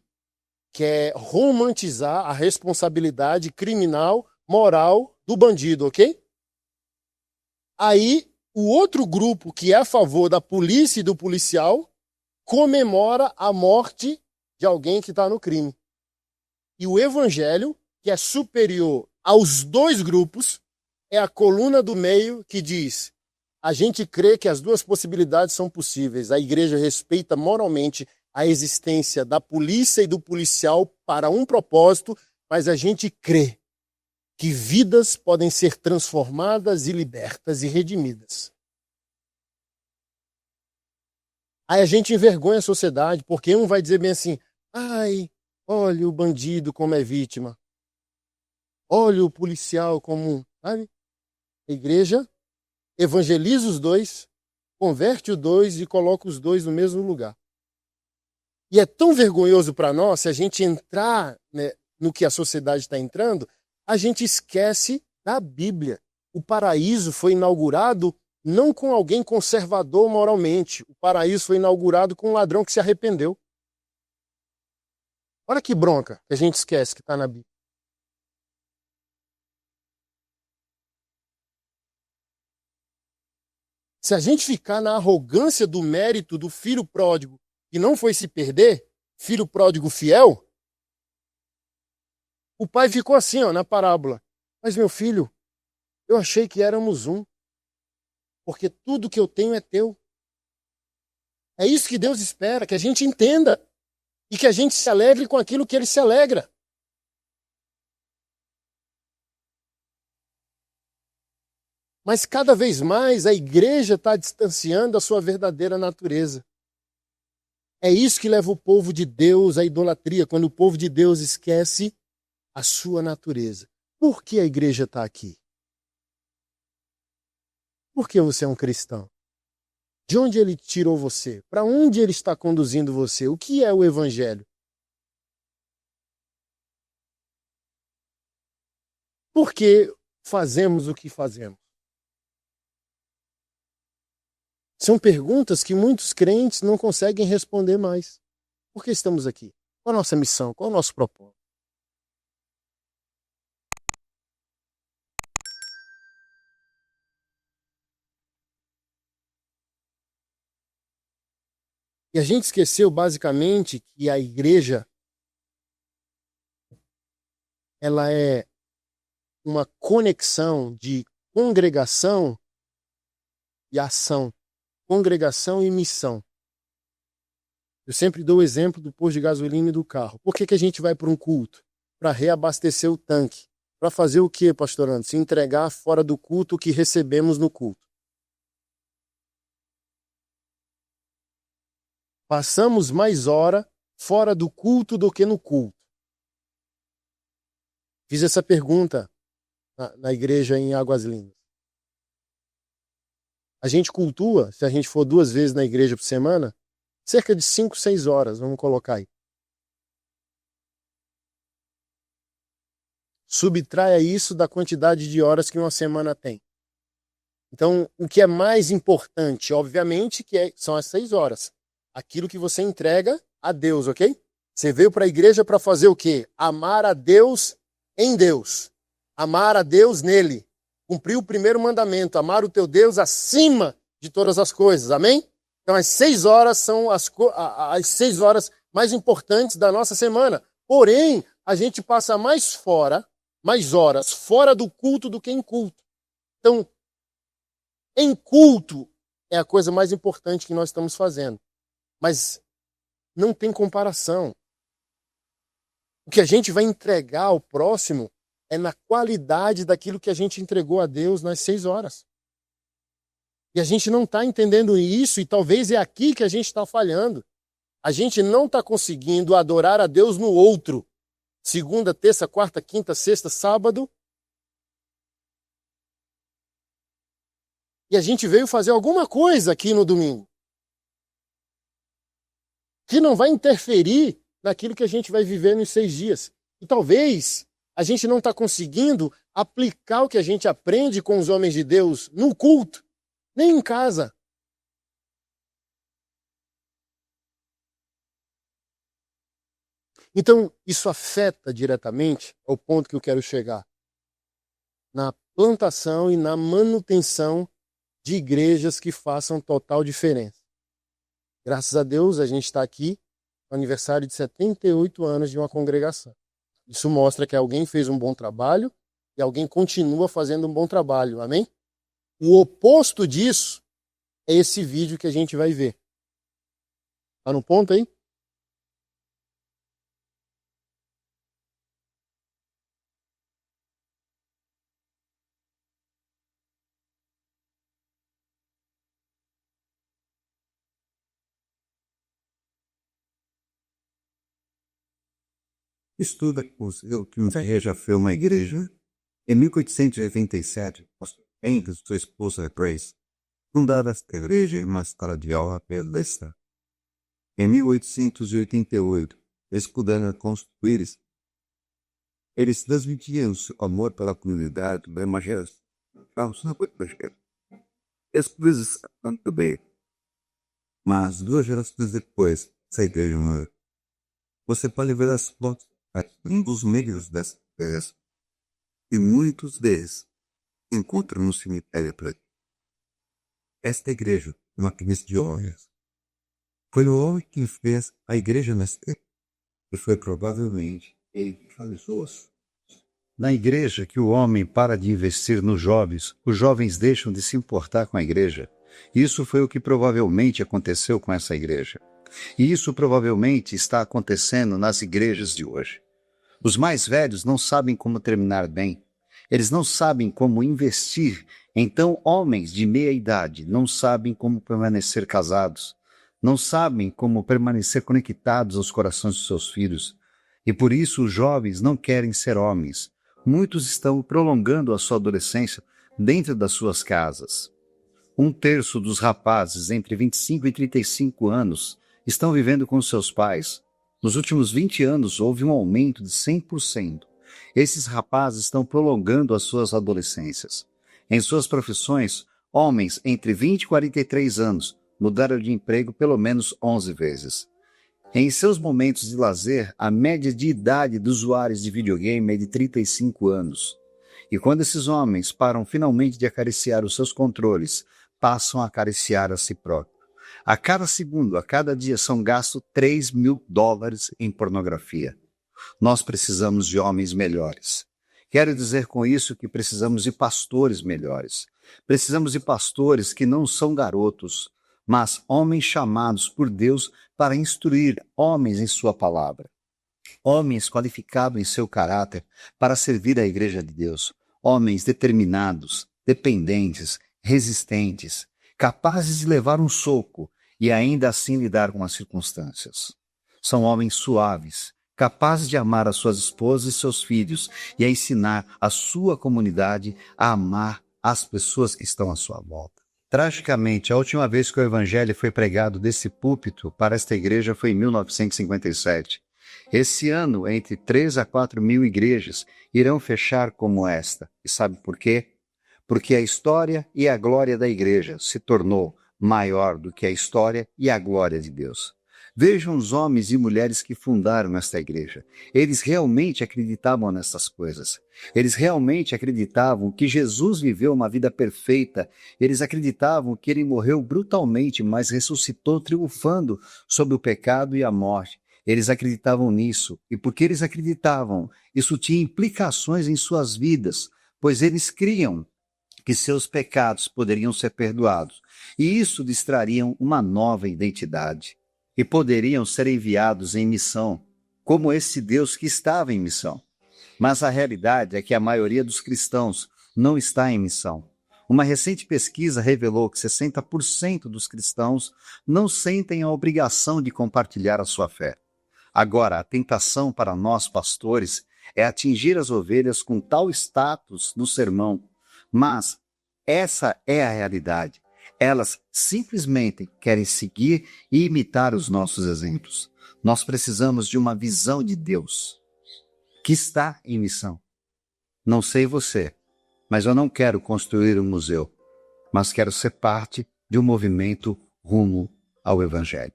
quer romantizar a responsabilidade criminal, moral do bandido, ok? Aí, o outro grupo que é a favor da polícia e do policial comemora a morte de alguém que está no crime. E o evangelho, que é superior aos dois grupos, é a coluna do meio que diz, a gente crê que as duas possibilidades são possíveis. A igreja respeita moralmente a existência da polícia e do policial para um propósito, mas a gente crê que vidas podem ser transformadas e libertas e redimidas. Aí a gente envergonha a sociedade, porque um vai dizer bem assim, ai, olha o bandido como é vítima. Olha o policial como, sabe? A igreja evangeliza os dois, converte os dois e coloca os dois no mesmo lugar. E é tão vergonhoso para nós, se a gente entrar, né, no que a sociedade está entrando, a gente esquece da Bíblia. O paraíso foi inaugurado não com alguém conservador moralmente. O paraíso foi inaugurado com um ladrão que se arrependeu. Olha que bronca que a gente esquece que está na Bíblia. Se a gente ficar na arrogância do mérito do filho pródigo que não foi se perder, filho pródigo fiel, o pai ficou assim, ó, na parábola. Mas meu filho, eu achei que éramos um, porque tudo que eu tenho é teu. É isso que Deus espera, que a gente entenda e que a gente se alegre com aquilo que ele se alegra. Mas cada vez mais a igreja está distanciando a sua verdadeira natureza. É isso que leva o povo de Deus à idolatria, quando o povo de Deus esquece a sua natureza. Por que a igreja está aqui? Por que você é um cristão? De onde ele tirou você? Para onde ele está conduzindo você? O que é o Evangelho? Por que fazemos o que fazemos? São perguntas que muitos crentes não conseguem responder mais. Por que estamos aqui? Qual a nossa missão? Qual o nosso propósito? E a gente esqueceu basicamente que a igreja ela é uma conexão de congregação e ação, congregação e missão. Eu sempre dou o exemplo do posto de gasolina e do carro. Por que a gente vai para um culto? Para reabastecer o tanque. Para fazer o quê, pastor Anderson? Se entregar fora do culto o que recebemos no culto. Passamos mais hora fora do culto do que no culto. Fiz essa pergunta na igreja em Águas Lindas. A gente cultua, se a gente for 2 vezes na igreja por semana, cerca de 5, 6 horas, vamos colocar aí. Subtraia isso da quantidade de horas que uma semana tem. Então, o que é mais importante, obviamente, são as 6 horas. Aquilo que você entrega a Deus, ok? Você veio para a igreja para fazer o quê? Amar a Deus em Deus. Amar a Deus nele. Cumprir o primeiro mandamento, amar o teu Deus acima de todas as coisas, amém? Então as 6 horas são as 6 horas mais importantes da nossa semana. Porém, a gente passa mais horas fora do culto do que em culto. Então, em culto é a coisa mais importante que nós estamos fazendo. Mas não tem comparação. O que a gente vai entregar ao próximo é na qualidade daquilo que a gente entregou a Deus nas 6 horas. E a gente não está entendendo isso, e talvez é aqui que a gente está falhando. A gente não está conseguindo adorar a Deus no outro. Segunda, terça, quarta, quinta, sexta, sábado. E a gente veio fazer alguma coisa aqui no domingo que não vai interferir naquilo que a gente vai viver nos 6 dias. E talvez a gente não está conseguindo aplicar o que a gente aprende com os homens de Deus no culto, nem em casa. Então, isso afeta diretamente ao ponto que eu quero chegar. Na plantação e na manutenção de igrejas que façam total diferença. Graças a Deus, a gente está aqui no aniversário de 78 anos de uma congregação. Isso mostra que alguém fez um bom trabalho e alguém continua fazendo um bom trabalho, amém? O oposto disso é esse vídeo que a gente vai ver. Tá no ponto aí? Estuda o que já foi uma igreja. Em 1887, pastor Henry e sua esposa Grace fundaram esta igreja em uma escola de aula beleza. Em 1888, eles puderam construir isso. Eles transmitiam seu amor pela comunidade do Evangelho. As coisas estão bem. Mas 2 gerações depois, essa igreja morreu. Você pode ver as fotos dos meios dessa igreja. E muitos deles encontram no cemitério para esta igreja, uma camisa de homens. Foi o homem que fez a igreja nascer. E foi provavelmente ele que faleceu. Na igreja que o homem para de investir nos jovens, os jovens deixam de se importar com a igreja. Isso foi o que provavelmente aconteceu com essa igreja. E isso provavelmente está acontecendo nas igrejas de hoje. Os mais velhos não sabem como terminar bem. Eles não sabem como investir. Então, homens de meia idade não sabem como permanecer casados. Não sabem como permanecer conectados aos corações dos seus filhos. E por isso os jovens não querem ser homens. Muitos estão prolongando a sua adolescência dentro das suas casas. 1/3 dos rapazes entre 25 e 35 anos estão vivendo com seus pais. Nos últimos 20 anos, houve um aumento de 100%. Esses rapazes estão prolongando as suas adolescências. Em suas profissões, homens entre 20 e 43 anos mudaram de emprego pelo menos 11 vezes. Em seus momentos de lazer, a média de idade dos usuários de videogame é de 35 anos. E quando esses homens param finalmente de acariciar os seus controles, passam a acariciar a si próprios. A cada segundo, a cada dia, são gastos $3.000 em pornografia. Nós precisamos de homens melhores. Quero dizer com isso que precisamos de pastores melhores. Precisamos de pastores que não são garotos, mas homens chamados por Deus para instruir homens em sua palavra. Homens qualificados em seu caráter para servir a igreja de Deus. Homens determinados, dependentes, resistentes, capazes de levar um soco e ainda assim lidar com as circunstâncias. São homens suaves, capazes de amar as suas esposas e seus filhos e a ensinar a sua comunidade a amar as pessoas que estão à sua volta. Tragicamente, a última vez que o evangelho foi pregado desse púlpito para esta igreja foi em 1957. Esse ano, entre 3 a 4 mil igrejas irão fechar como esta. E sabe por quê? Porque a história e a glória da igreja se tornou maior do que a história e a glória de Deus. Vejam os homens e mulheres que fundaram esta igreja. Eles realmente acreditavam nessas coisas. Eles realmente acreditavam que Jesus viveu uma vida perfeita. Eles acreditavam que ele morreu brutalmente, mas ressuscitou triunfando sobre o pecado e a morte. Eles acreditavam nisso. E porque eles acreditavam, isso tinha implicações em suas vidas, pois eles criam que seus pecados poderiam ser perdoados. E isso lhes traria uma nova identidade. E poderiam ser enviados em missão, como esse Deus que estava em missão. Mas a realidade é que a maioria dos cristãos não está em missão. Uma recente pesquisa revelou que 60% dos cristãos não sentem a obrigação de compartilhar a sua fé. Agora, a tentação para nós pastores é atingir as ovelhas com tal status no sermão, mas essa é a realidade. Elas simplesmente querem seguir e imitar os nossos exemplos. Nós precisamos de uma visão de Deus que está em missão. Não sei você, mas eu não quero construir um museu, mas quero ser parte de um movimento rumo ao Evangelho.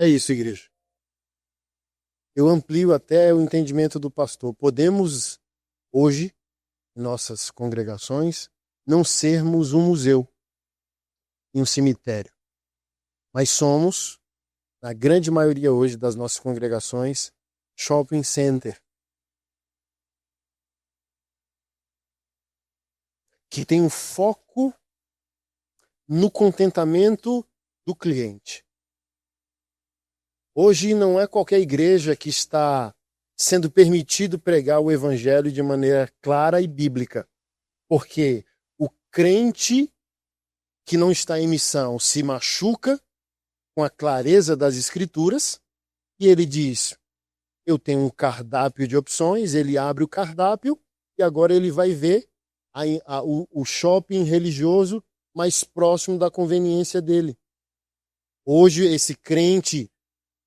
É isso, igreja. Eu amplio até o entendimento do pastor. Podemos, hoje, em nossas congregações, não sermos um museu e um cemitério, mas somos, na grande maioria hoje das nossas congregações, shopping center, que tem um foco no contentamento do cliente. Hoje não é qualquer igreja que está sendo permitido pregar o evangelho de maneira clara e bíblica, porque o crente que não está em missão se machuca com a clareza das escrituras e ele diz, eu tenho um cardápio de opções, ele abre o cardápio e agora ele vai ver o shopping religioso mais próximo da conveniência dele. Hoje esse crente,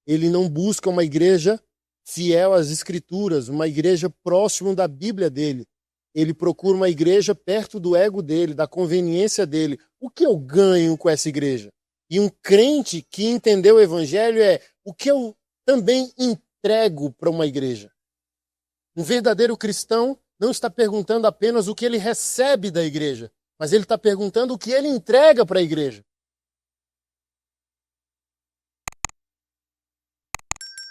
ele não busca uma igreja fiel às escrituras, uma igreja próximo da Bíblia dele. Ele procura uma igreja perto do ego dele, da conveniência dele. O que eu ganho com essa igreja? E um crente que entendeu o evangelho é o que eu também entrego para uma igreja. Um verdadeiro cristão não está perguntando apenas o que ele recebe da igreja, mas ele está perguntando o que ele entrega para a igreja.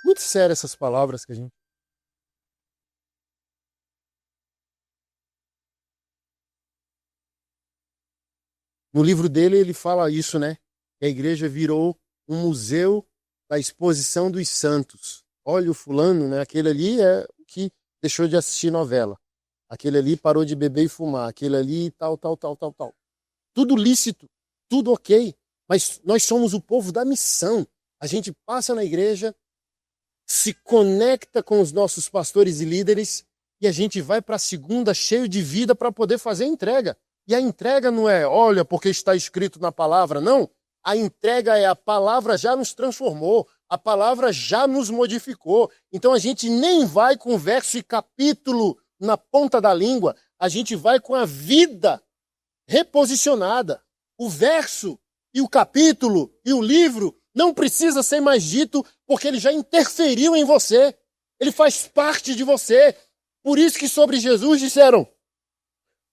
Muito sério essas palavras que a gente... No livro dele ele fala isso, né? Que a igreja virou um museu da exposição dos santos. Olha o fulano, né? Aquele ali é o que deixou de assistir novela. Aquele ali parou de beber e fumar. Aquele ali tal. Tudo lícito, tudo ok. Mas nós somos o povo da missão. A gente passa na igreja, se conecta com os nossos pastores e líderes e a gente vai para a segunda cheio de vida para poder fazer a entrega. E a entrega não é, olha, porque está escrito na palavra, não. A entrega é a palavra já nos transformou, a palavra já nos modificou. Então a gente nem vai com verso e capítulo na ponta da língua, a gente vai com a vida reposicionada. O verso e o capítulo e o livro não precisa ser mais dito porque ele já interferiu em você. Ele faz parte de você. Por isso que sobre Jesus disseram,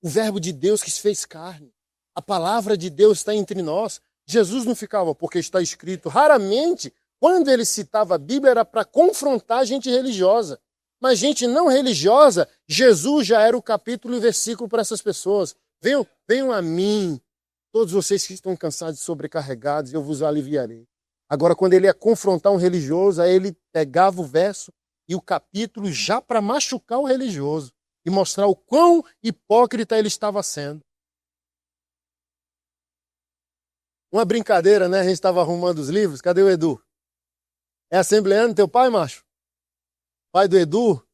o verbo de Deus que se fez carne. A palavra de Deus está entre nós. Jesus não ficava porque está escrito. Raramente, quando ele citava a Bíblia, era para confrontar gente religiosa. Mas gente não religiosa, Jesus já era o capítulo e o versículo para essas pessoas. Venham a mim, todos vocês que estão cansados e sobrecarregados, eu vos aliviarei. Agora, quando ele ia confrontar um religioso, aí ele pegava o verso e o capítulo já para machucar o religioso e mostrar o quão hipócrita ele estava sendo. Uma brincadeira, né? A gente estava arrumando os livros. Cadê o Edu? É assembleano teu pai, macho? Pai do Edu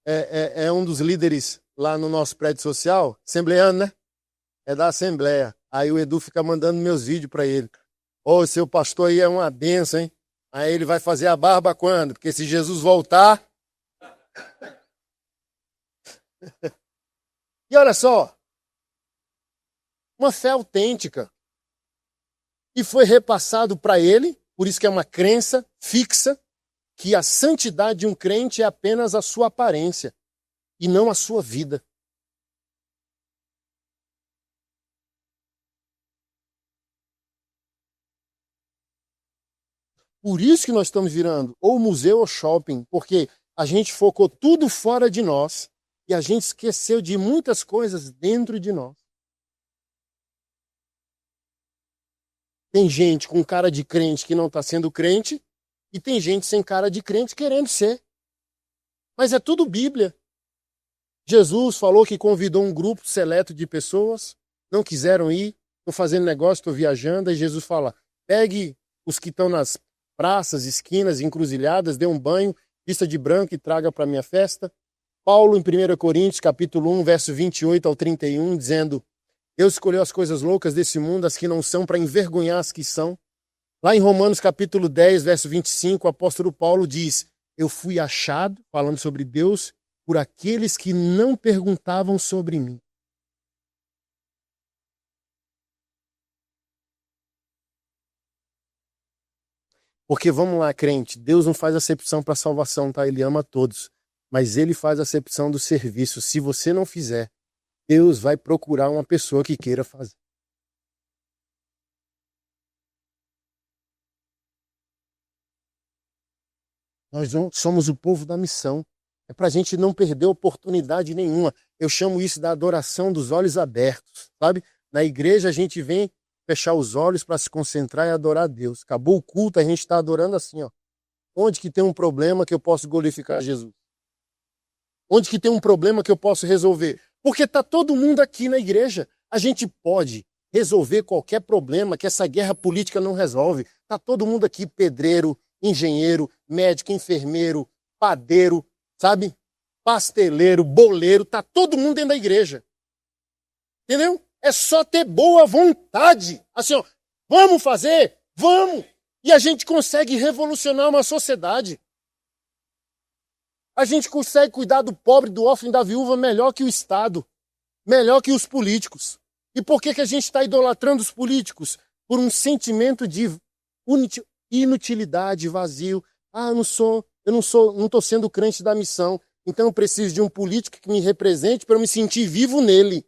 é um dos líderes lá no nosso prédio social. Assembleano, né? É da Assembleia. Aí o Edu fica mandando meus vídeos para ele. Ô, seu pastor aí é uma benção, hein? Aí ele vai fazer a barba quando? Porque se Jesus voltar... E olha só, uma fé autêntica. E foi repassado para ele, por isso que é uma crença fixa, que a santidade de um crente é apenas a sua aparência e não a sua vida. Por isso que nós estamos virando ou museu ou shopping, porque a gente focou tudo fora de nós e a gente esqueceu de muitas coisas dentro de nós. Tem gente com cara de crente que não está sendo crente e tem gente sem cara de crente querendo ser. Mas é tudo Bíblia. Jesus falou que convidou um grupo seleto de pessoas, não quiseram ir, estão fazendo negócio, estão viajando, e Jesus fala, pegue os que estão nas praças, esquinas, encruzilhadas, dê um banho, vista de branco e traga para a minha festa. Paulo, em 1 Coríntios, capítulo 1, verso 28 ao 31, dizendo, Deus escolheu as coisas loucas desse mundo, as que não são, para envergonhar as que são. Lá em Romanos, capítulo 10, verso 25, o apóstolo Paulo diz, eu fui achado, falando sobre Deus, por aqueles que não perguntavam sobre mim. Porque vamos lá, crente, Deus não faz acepção para salvação, tá? Ele ama todos. Mas ele faz acepção do serviço. Se você não fizer, Deus vai procurar uma pessoa que queira fazer. Nós não somos o povo da missão. É para a gente não perder oportunidade nenhuma. Eu chamo isso da adoração dos olhos abertos, sabe? Na igreja a gente vem fechar os olhos para se concentrar e adorar a Deus. Acabou o culto, a gente está adorando assim, ó. Onde que tem um problema que eu posso glorificar Jesus? Onde que tem um problema que eu posso resolver? Porque está todo mundo aqui na igreja. A gente pode resolver qualquer problema que essa guerra política não resolve. Está todo mundo aqui, pedreiro, engenheiro, médico, enfermeiro, padeiro, sabe? Pasteleiro, boleiro, está todo mundo dentro da igreja. Entendeu? É só ter boa vontade. Assim, ó, vamos fazer? Vamos! E a gente consegue revolucionar uma sociedade. A gente consegue cuidar do pobre, do órfão e da viúva melhor que o Estado, melhor que os políticos. E por que a gente está idolatrando os políticos? Por um sentimento de inutilidade, vazio. Ah, não estou sendo crente da missão, então eu preciso de um político que me represente para eu me sentir vivo nele.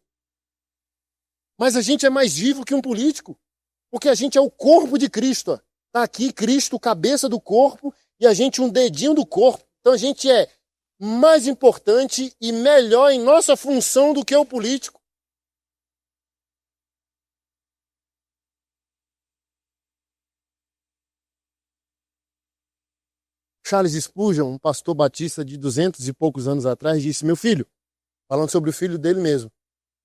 Mas a gente é mais vivo que um político, porque a gente é o corpo de Cristo. Está aqui Cristo, cabeça do corpo, e a gente um dedinho do corpo. Então a gente é mais importante e melhor em nossa função do que o político. Charles Spurgeon, um pastor batista de 200 e poucos anos atrás, disse, meu filho, falando sobre o filho dele mesmo,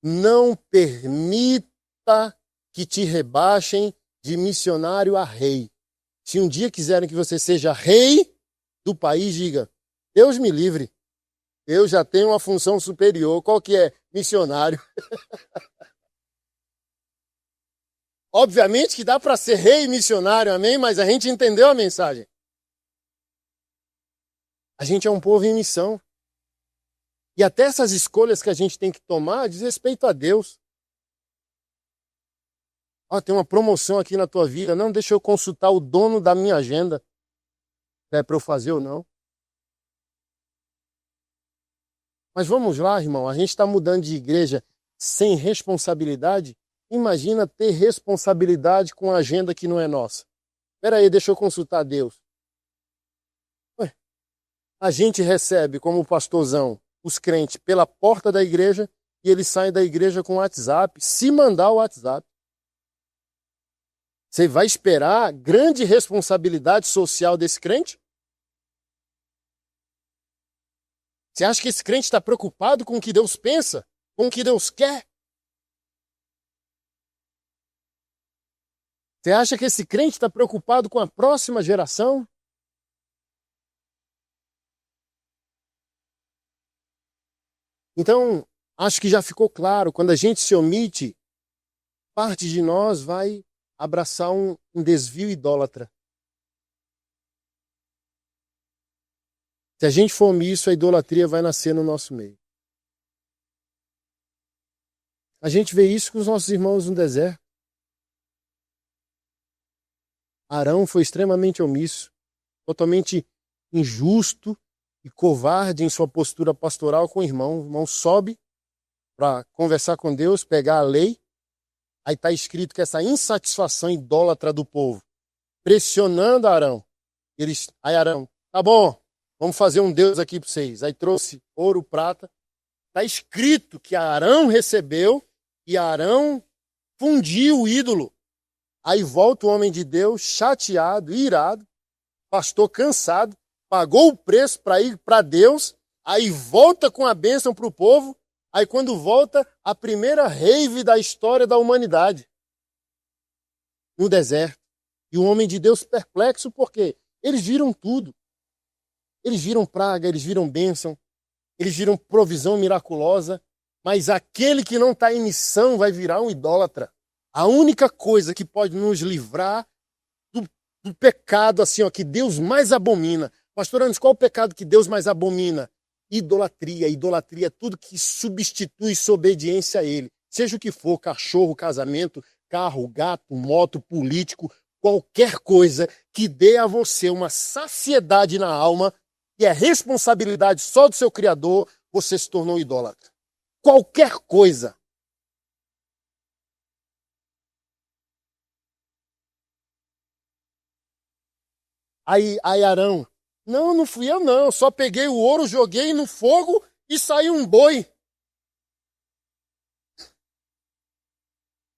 não permita que te rebaixem de missionário a rei. Se um dia quiserem que você seja rei, do país diga: Deus me livre, eu já tenho uma função superior. Qual que é? Missionário. Obviamente que dá para ser rei e missionário, amém? Mas a gente entendeu a mensagem. A gente é um povo em missão. E até essas escolhas que a gente tem que tomar diz respeito a Deus. Ó, tem uma promoção aqui na tua vida. Não, deixa eu consultar o dono da minha agenda. É para eu fazer ou não. Mas vamos lá, irmão. A gente está mudando de igreja sem responsabilidade. Imagina ter responsabilidade com a agenda que não é nossa. Espera aí, deixa eu consultar Deus. Ué, a gente recebe como pastorzão os crentes pela porta da igreja e eles saem da igreja com o WhatsApp, se mandar o WhatsApp. Você vai esperar grande responsabilidade social desse crente? Você acha que esse crente está preocupado com o que Deus pensa? Com o que Deus quer? Você acha que esse crente está preocupado com a próxima geração? Então, acho que já ficou claro, quando a gente se omite, parte de nós vai abraçar um desvio idólatra. Se a gente for omisso, a idolatria vai nascer no nosso meio. A gente vê isso com os nossos irmãos no deserto. Arão foi extremamente omisso, totalmente injusto e covarde em sua postura pastoral com o irmão. O irmão sobe para conversar com Deus, pegar a lei. Aí está escrito que essa insatisfação idólatra do povo, pressionando Arão. Aí Arão, tá bom, vamos fazer um Deus aqui para vocês. Aí trouxe ouro, prata. Está escrito que Arão recebeu e Arão fundiu o ídolo. Aí volta o homem de Deus, chateado, irado, pastor cansado, pagou o preço para ir para Deus, aí volta com a bênção para o povo, aí quando volta, a primeira rave da história da humanidade, no deserto. E o homem de Deus perplexo, porque eles viram tudo. Eles viram praga, eles viram bênção, eles viram provisão miraculosa, mas aquele que não está em missão vai virar um idólatra. A única coisa que pode nos livrar do pecado assim, ó, que Deus mais abomina. Pastor Anderson, qual é o pecado que Deus mais abomina? Idolatria. Idolatria é tudo que substitui sua obediência a Ele. Seja o que for, cachorro, casamento, carro, gato, moto, político, qualquer coisa que dê a você uma saciedade na alma e é responsabilidade só do seu Criador, você se tornou idólatra. Qualquer coisa. Aí Arão, não fui eu não, só peguei o ouro, joguei no fogo e saiu um boi.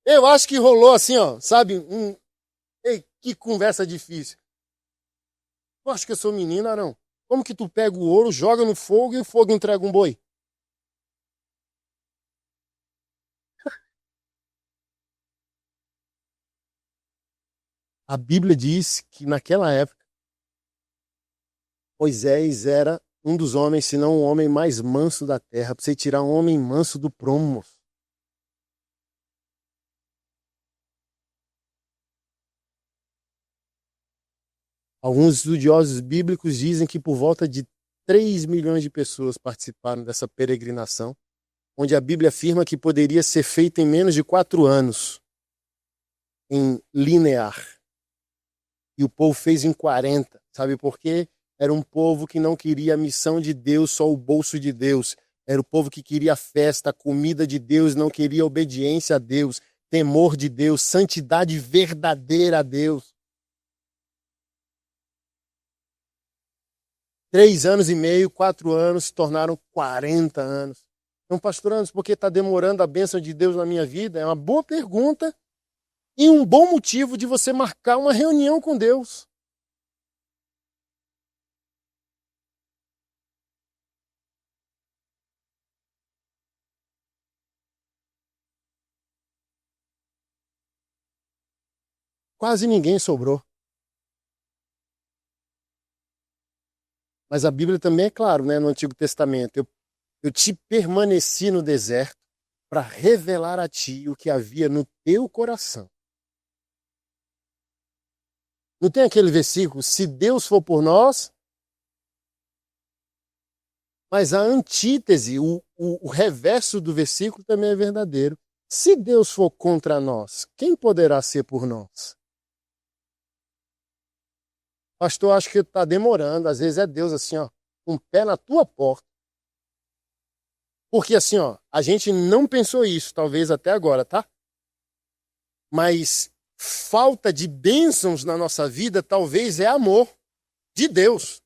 Eu acho que rolou assim, ó, sabe, ei, que conversa difícil. Tu acha que eu sou menino, Arão? Como que tu pega o ouro, joga no fogo e o fogo entrega um boi? A Bíblia diz que naquela época, Moisés era um dos homens, se não o homem mais manso da terra. Para você tirar um homem manso do prumo. Alguns estudiosos bíblicos dizem que por volta de 3 milhões de pessoas participaram dessa peregrinação, onde a Bíblia afirma que poderia ser feita em menos de 4 anos, em linear. E o povo fez em 40. Sabe por quê? Era um povo que não queria a missão de Deus, só o bolso de Deus. Era o povo que queria a festa, a comida de Deus, não queria obediência a Deus, temor de Deus, santidade verdadeira a Deus. 3 anos e meio, 4 anos se tornaram 40 anos. Então, pastor Anderson, por que está demorando a bênção de Deus na minha vida? É uma boa pergunta e um bom motivo de você marcar uma reunião com Deus. Quase ninguém sobrou. Mas a Bíblia também é claro, né, no Antigo Testamento. Eu te permaneci no deserto para revelar a ti o que havia no teu coração. Não tem aquele versículo, se Deus for por nós, mas a antítese, o reverso do versículo também é verdadeiro. Se Deus for contra nós, quem poderá ser por nós? Pastor, acho que está demorando. Às vezes é Deus assim, ó, um pé na tua porta. Porque assim, ó, a gente não pensou isso, talvez até agora, tá? Mas falta de bênçãos na nossa vida, talvez é amor de Deus.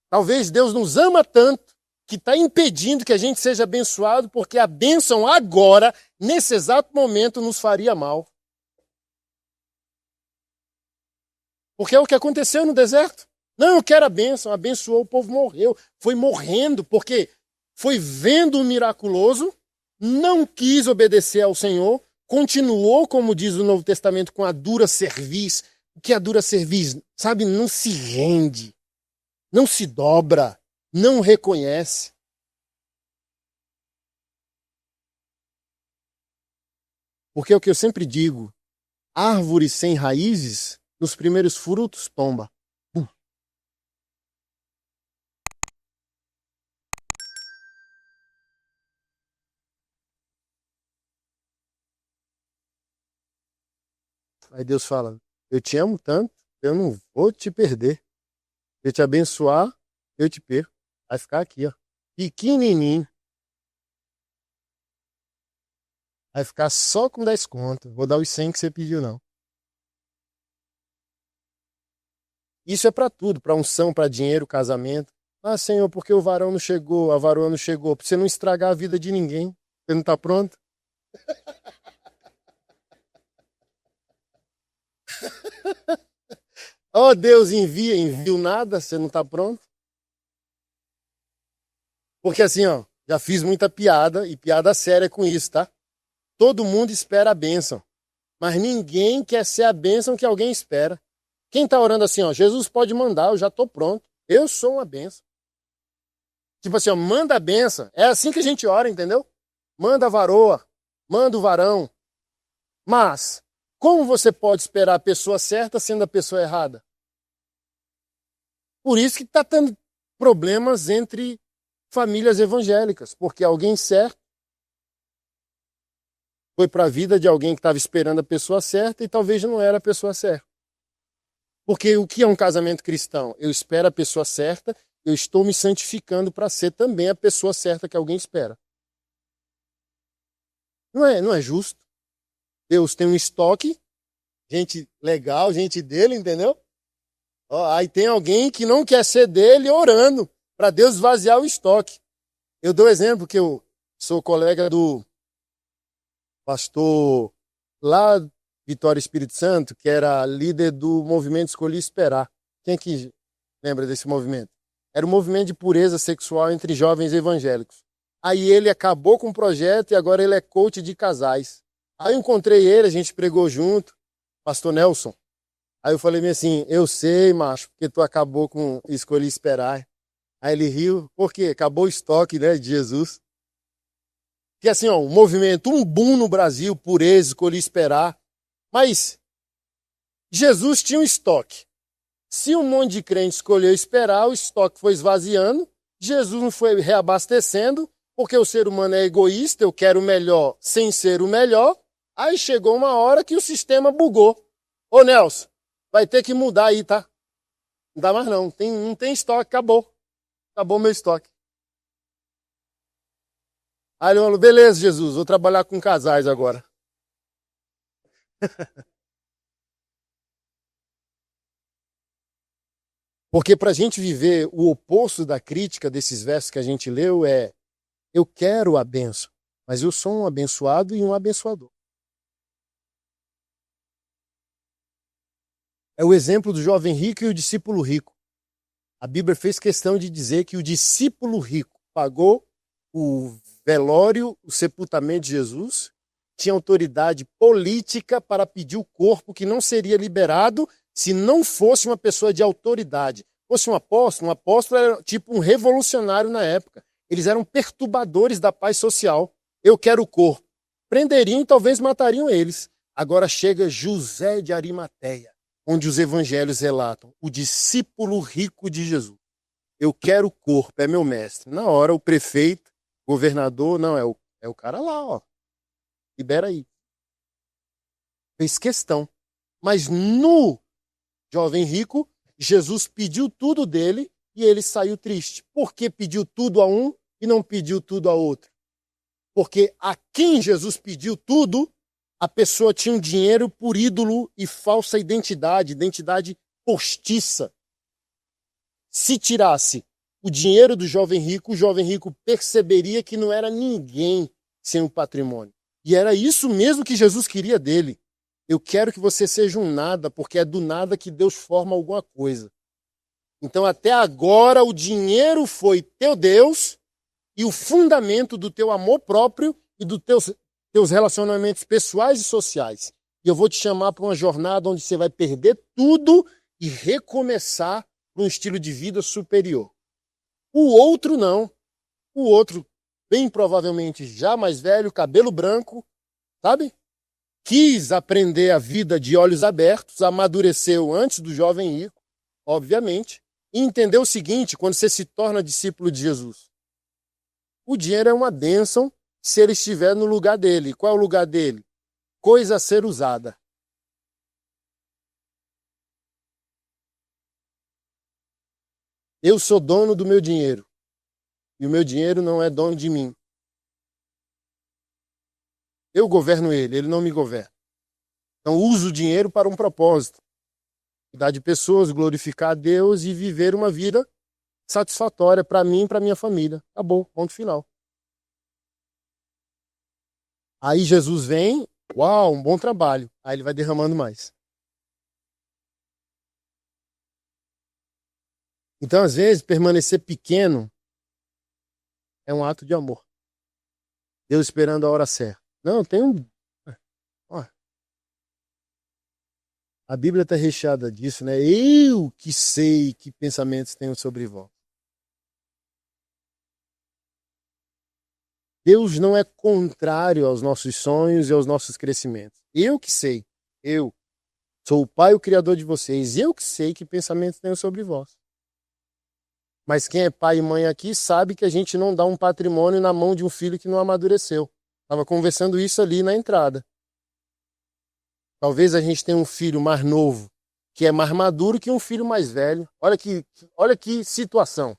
Talvez Deus nos ama tanto que está impedindo que a gente seja abençoado, porque a bênção agora, nesse exato momento, nos faria mal. Porque é o que aconteceu no deserto. Não, eu quero a bênção, abençoou, o povo morreu. Foi morrendo, porque foi vendo o miraculoso, não quis obedecer ao Senhor, continuou, como diz o Novo Testamento, com a dura cerviz. O que é a dura cerviz? Sabe, não se rende, não se dobra, não reconhece. Porque é o que eu sempre digo, árvore sem raízes, nos primeiros frutos tomba. Aí Deus fala, eu te amo tanto, eu não vou te perder. Se eu te abençoar, eu te perco. Vai ficar aqui, ó, pequenininho. Vai ficar só com 10 contas. Vou dar os 100 que você pediu, não. Isso é para tudo, para unção, para dinheiro, casamento. Ah, Senhor, porque o varão não chegou, a varoa não chegou? Para você não estragar a vida de ninguém. Você não está pronto? Oh, Deus enviou nada, você não está pronto? Porque assim, ó, já fiz muita piada, e piada séria com isso, tá? Todo mundo espera a bênção, mas ninguém quer ser a bênção que alguém espera. Quem está orando assim, ó, Jesus pode mandar, eu já estou pronto. Eu sou uma bênção. Tipo assim, ó, manda a bênção. É assim que a gente ora, entendeu? Manda a varoa, manda o varão. Mas, como você pode esperar a pessoa certa sendo a pessoa errada? Por isso que está tendo problemas entre famílias evangélicas, porque alguém certo foi para a vida de alguém que estava esperando a pessoa certa e talvez não era a pessoa certa. Porque o que é um casamento cristão? Eu espero a pessoa certa, eu estou me santificando para ser também a pessoa certa que alguém espera. Não é justo. Deus tem um estoque, gente legal, gente dele, entendeu? Ó, aí tem alguém que não quer ser dele orando para Deus esvaziar o estoque. Eu dou exemplo que eu sou colega do pastor lá Vitória Espírito Santo, que era líder do movimento Escolhi Esperar. Quem que lembra desse movimento? Era um movimento de pureza sexual entre jovens evangélicos. Aí ele acabou com o projeto e agora ele é coach de casais. Aí eu encontrei ele, a gente pregou junto, pastor Nelson. Aí eu falei assim, eu sei, macho, porque tu acabou com Escolhi Esperar. Aí ele riu, por quê? Acabou o estoque, né, de Jesus. Porque assim, ó, um movimento, um boom no Brasil, pureza, Escolhi Esperar. Mas Jesus tinha um estoque. Se um monte de crente escolheu esperar, o estoque foi esvaziando, Jesus não foi reabastecendo, porque o ser humano é egoísta, eu quero o melhor sem ser o melhor. Aí chegou uma hora que o sistema bugou. Ô Nelson, vai ter que mudar aí, tá? Não dá mais não, não tem estoque, acabou. Acabou meu estoque. Aí ele falou, beleza, Jesus, vou trabalhar com casais agora. Porque para a gente viver o oposto da crítica desses versos que a gente leu é eu quero a bênção, mas eu sou um abençoado e um abençoador. É o exemplo do jovem rico e o discípulo rico. A Bíblia fez questão de dizer que o discípulo rico pagou o velório, o sepultamento de Jesus, tinha autoridade política para pedir o corpo que não seria liberado se não fosse uma pessoa de autoridade. fosse um apóstolo era tipo um revolucionário na época. Eles eram perturbadores da paz social. Eu quero o corpo. Prenderiam e talvez matariam eles. Agora chega José de Arimateia, onde os evangelhos relatam, o discípulo rico de Jesus. Eu quero o corpo, é meu mestre. Na hora, o prefeito, governador, não, é o cara lá, ó. Libera aí. Fez questão. Mas no jovem rico, Jesus pediu tudo dele e ele saiu triste. Por que pediu tudo a um e não pediu tudo a outro? Porque a quem Jesus pediu tudo, a pessoa tinha um dinheiro por ídolo e falsa identidade postiça. Se tirasse o dinheiro do jovem rico, o jovem rico perceberia que não era ninguém sem o patrimônio. E era isso mesmo que Jesus queria dele. Eu quero que você seja um nada, porque é do nada que Deus forma alguma coisa. Então, até agora, o dinheiro foi teu Deus e o fundamento do teu amor próprio e dos teus relacionamentos pessoais e sociais. E eu vou te chamar para uma jornada onde você vai perder tudo e recomeçar para um estilo de vida superior. O outro não. O outro, bem provavelmente já mais velho, cabelo branco, sabe? Quis aprender a vida de olhos abertos, amadureceu antes do jovem rico, obviamente, e entendeu o seguinte, quando você se torna discípulo de Jesus. O dinheiro é uma bênção se ele estiver no lugar dele. Qual é o lugar dele? Coisa a ser usada. Eu sou dono do meu dinheiro. E o meu dinheiro não é dono de mim. Eu governo ele, ele não me governa. Então uso o dinheiro para um propósito. Cuidar de pessoas, glorificar a Deus e viver uma vida satisfatória para mim e para minha família. Acabou, ponto final. Aí Jesus vem, uau, um bom trabalho. Aí ele vai derramando mais. Então, às vezes, permanecer pequeno é um ato de amor. Deus esperando a hora certa. Não, tem um... Ó, a Bíblia está recheada disso, né? Eu que sei que pensamentos tenho sobre vós. Deus não é contrário aos nossos sonhos e aos nossos crescimentos. Eu que sei. Eu sou o Pai, o Criador de vocês. Eu que sei que pensamentos tenho sobre vós. Mas quem é pai e mãe aqui sabe que a gente não dá um patrimônio na mão de um filho que não amadureceu. Estava conversando isso ali na entrada. Talvez a gente tenha um filho mais novo, que é mais maduro que um filho mais velho. Olha que situação.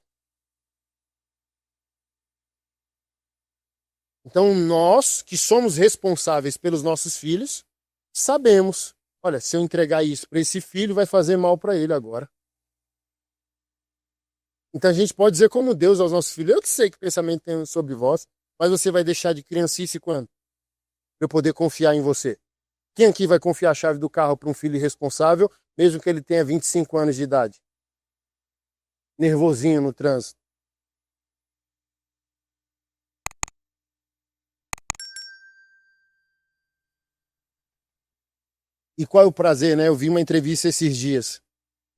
Então nós, que somos responsáveis pelos nossos filhos, sabemos, olha, se eu entregar isso para esse filho, vai fazer mal para ele agora. Então a gente pode dizer como Deus aos nossos filhos, eu que sei que pensamento tem sobre vós, mas você vai deixar de criancice quando? Para eu poder confiar em você. Quem aqui vai confiar a chave do carro para um filho irresponsável, mesmo que ele tenha 25 anos de idade? Nervosinho no trânsito. E qual é o prazer, né? Eu vi uma entrevista esses dias.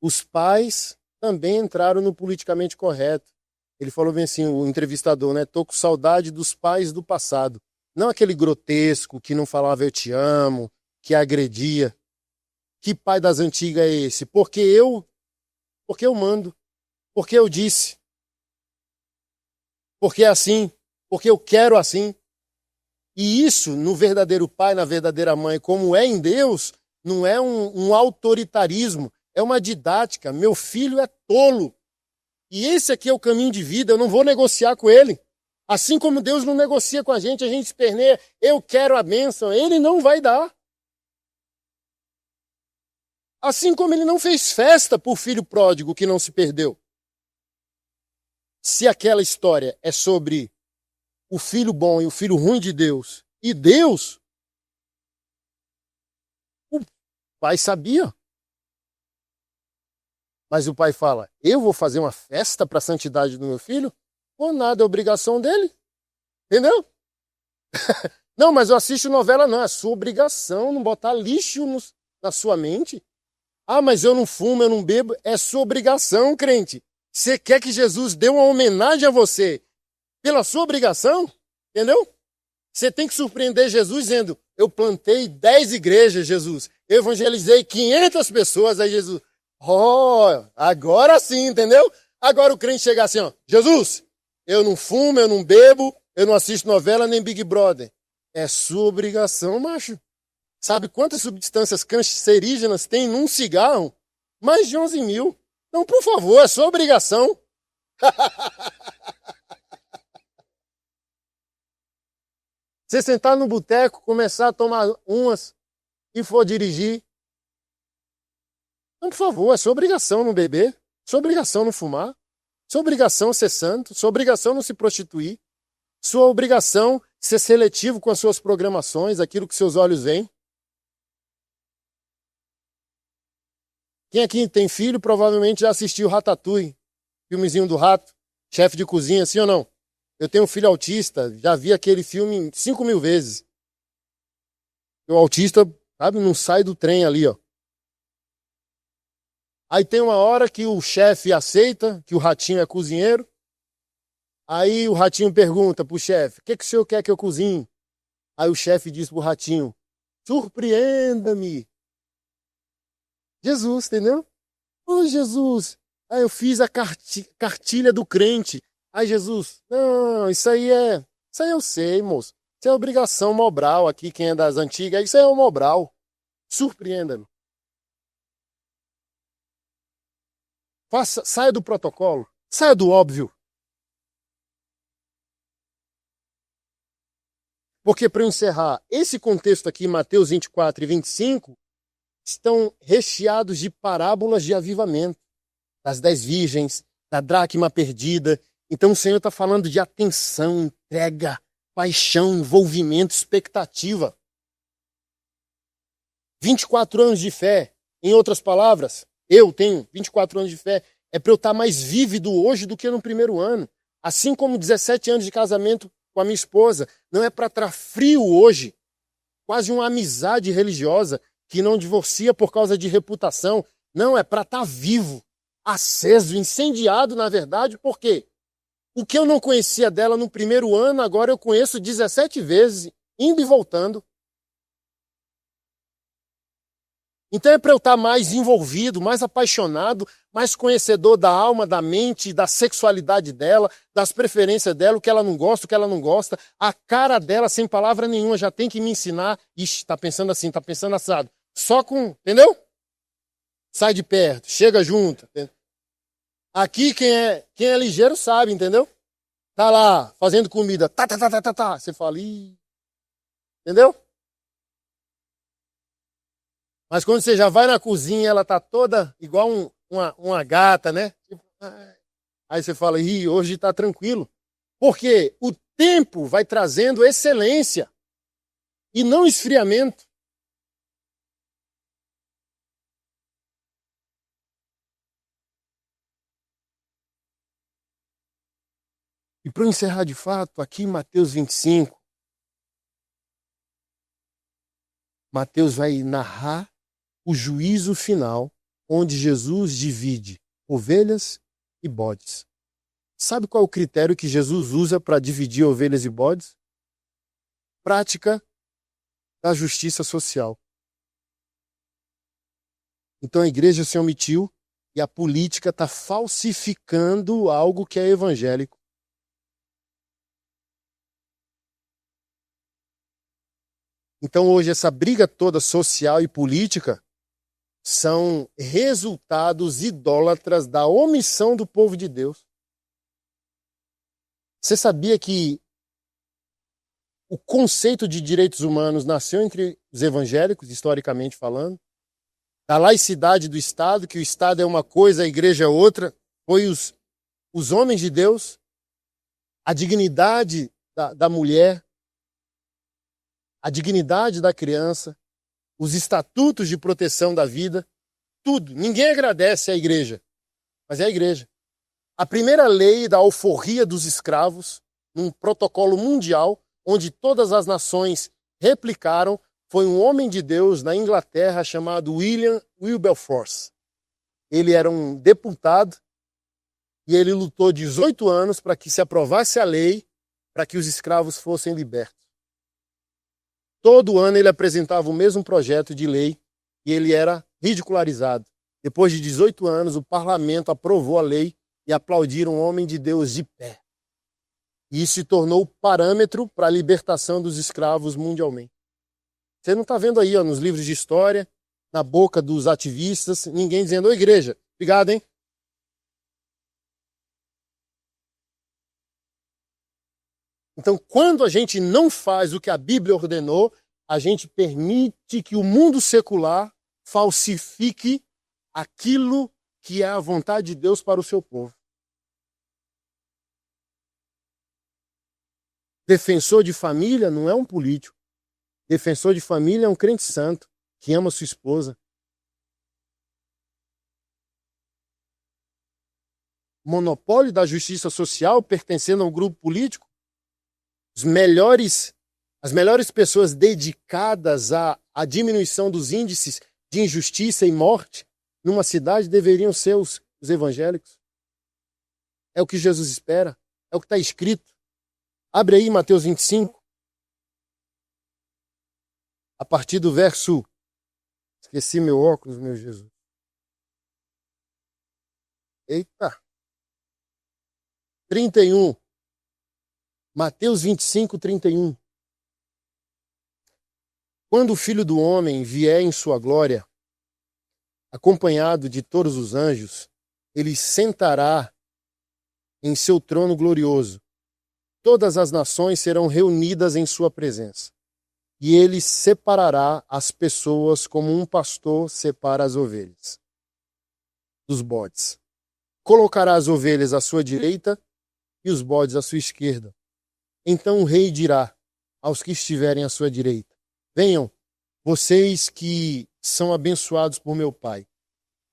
Os pais também entraram no politicamente correto. Ele falou bem assim, o entrevistador, né? Tô com saudade dos pais do passado. Não aquele grotesco que não falava eu te amo, que agredia. Que pai das antigas é esse? Porque eu mando. Porque eu disse. Porque é assim. Porque eu quero assim. E isso, no verdadeiro pai, na verdadeira mãe, como é em Deus, não é um autoritarismo, é uma didática. Meu filho é tolo. E esse aqui é o caminho de vida, eu não vou negociar com ele. Assim como Deus não negocia com a gente esperneia, eu quero a bênção, ele não vai dar. Assim como ele não fez festa por filho pródigo que não se perdeu. Se aquela história é sobre o filho bom e o filho ruim de Deus, e Deus, o pai sabia. Mas o pai fala, eu vou fazer uma festa para a santidade do meu filho? Ou nada, é obrigação dele. Entendeu? Não, mas eu assisto novela, não. É sua obrigação não botar lixo na sua mente. Ah, mas eu não fumo, eu não bebo. É sua obrigação, crente. Você quer que Jesus dê uma homenagem a você pela sua obrigação? Entendeu? Você tem que surpreender Jesus dizendo, eu plantei 10 igrejas, Jesus. Eu evangelizei 500 pessoas, aí Jesus, agora sim, entendeu? Agora o crente chega assim, ó, Jesus, eu não fumo, eu não bebo, eu não assisto novela nem Big Brother. É sua obrigação, macho. Sabe quantas substâncias cancerígenas tem num cigarro? Mais de 11 mil. Então, por favor, é sua obrigação. Você sentar no boteco, começar a tomar umas e for dirigir. Então, por favor, é sua obrigação não beber, sua obrigação não fumar, sua obrigação ser santo, sua obrigação não se prostituir, sua obrigação ser seletivo com as suas programações, aquilo que seus olhos veem. Quem aqui tem filho provavelmente já assistiu Ratatouille, filmezinho do rato, chefe de cozinha, sim ou não? Eu tenho um filho autista, já vi aquele filme 5.000 vezes. O autista, sabe, não sai do trem ali, ó. Aí tem uma hora que o chefe aceita que o ratinho é cozinheiro. Aí o ratinho pergunta pro chefe, o que o senhor quer que eu cozinhe? Aí o chefe diz pro ratinho, surpreenda-me. Jesus, entendeu? Ô Jesus, aí eu fiz a cartilha do crente. Aí Jesus, não, isso aí eu sei, moço. Isso é obrigação mobral aqui, quem é das antigas, isso é o mobral. Surpreenda-me. Saia do protocolo, saia do óbvio. Porque para eu encerrar, esse contexto aqui, Mateus 24 e 25, estão recheados de parábolas de avivamento, das 10 virgens, da dracma perdida. Então o Senhor está falando de atenção, entrega, paixão, envolvimento, expectativa. 24 anos de fé, em outras palavras, eu tenho 24 anos de fé, é para eu estar mais vívido hoje do que no primeiro ano. Assim como 17 anos de casamento com a minha esposa, não é para estar frio hoje, quase uma amizade religiosa que não divorcia por causa de reputação. Não, é para estar vivo, aceso, incendiado, na verdade, porque o que eu não conhecia dela no primeiro ano, agora eu conheço 17 vezes, indo e voltando. Então é para eu estar mais envolvido, mais apaixonado, mais conhecedor da alma, da mente, da sexualidade dela, das preferências dela, o que ela não gosta, o que ela não gosta. A cara dela, sem palavra nenhuma, já tem que me ensinar. Ixi, tá pensando assim, tá pensando assado. Só com, entendeu? Sai de perto, chega junto. Entendeu? Aqui quem é ligeiro sabe, entendeu? Tá lá, fazendo comida, tá. Você fala, ih, entendeu? Mas quando você já vai na cozinha, ela tá toda igual uma gata, né? Aí você fala, ih, hoje tá tranquilo. Porque o tempo vai trazendo excelência e não esfriamento. E para encerrar de fato, aqui em Mateus 25, Mateus vai narrar o juízo final, onde Jesus divide ovelhas e bodes. Sabe qual é o critério que Jesus usa para dividir ovelhas e bodes? Prática da justiça social. Então a igreja se omitiu e a política está falsificando algo que é evangélico. Então hoje essa briga toda social e política são resultados idólatras da omissão do povo de Deus. Você sabia que o conceito de direitos humanos nasceu entre os evangélicos, historicamente falando? Da laicidade do Estado, que o Estado é uma coisa, a igreja é outra, foi os homens de Deus, a dignidade da mulher, a dignidade da criança, os estatutos de proteção da vida, tudo. Ninguém agradece à igreja, mas é a igreja. A primeira lei da alforria dos escravos, num protocolo mundial, onde todas as nações replicaram, foi um homem de Deus na Inglaterra chamado William Wilberforce. Ele era um deputado e ele lutou 18 anos para que se aprovasse a lei para que os escravos fossem libertos. Todo ano ele apresentava o mesmo projeto de lei e ele era ridicularizado. Depois de 18 anos, o parlamento aprovou a lei e aplaudiram um homem de Deus de pé. E isso se tornou parâmetro para a libertação dos escravos mundialmente. Você não está vendo aí, ó, nos livros de história, na boca dos ativistas, ninguém dizendo: ô igreja, obrigado, hein? Então, quando a gente não faz o que a Bíblia ordenou, a gente permite que o mundo secular falsifique aquilo que é a vontade de Deus para o seu povo. Defensor de família não é um político. Defensor de família é um crente santo que ama sua esposa. Monopólio da justiça social pertencendo a um grupo político. As melhores pessoas dedicadas à diminuição dos índices de injustiça e morte numa cidade deveriam ser os evangélicos. É o que Jesus espera. É o que está escrito. Abre aí Mateus 25. A partir do verso... Esqueci meu óculos, meu Jesus. Eita! 31. Mateus 25, 31. Quando o Filho do Homem vier em sua glória, acompanhado de todos os anjos, ele sentará em seu trono glorioso. Todas as nações serão reunidas em sua presença. E ele separará as pessoas como um pastor separa as ovelhas dos bodes. Colocará as ovelhas à sua direita e os bodes à sua esquerda. Então o rei dirá aos que estiverem à sua direita: venham, vocês que são abençoados por meu Pai.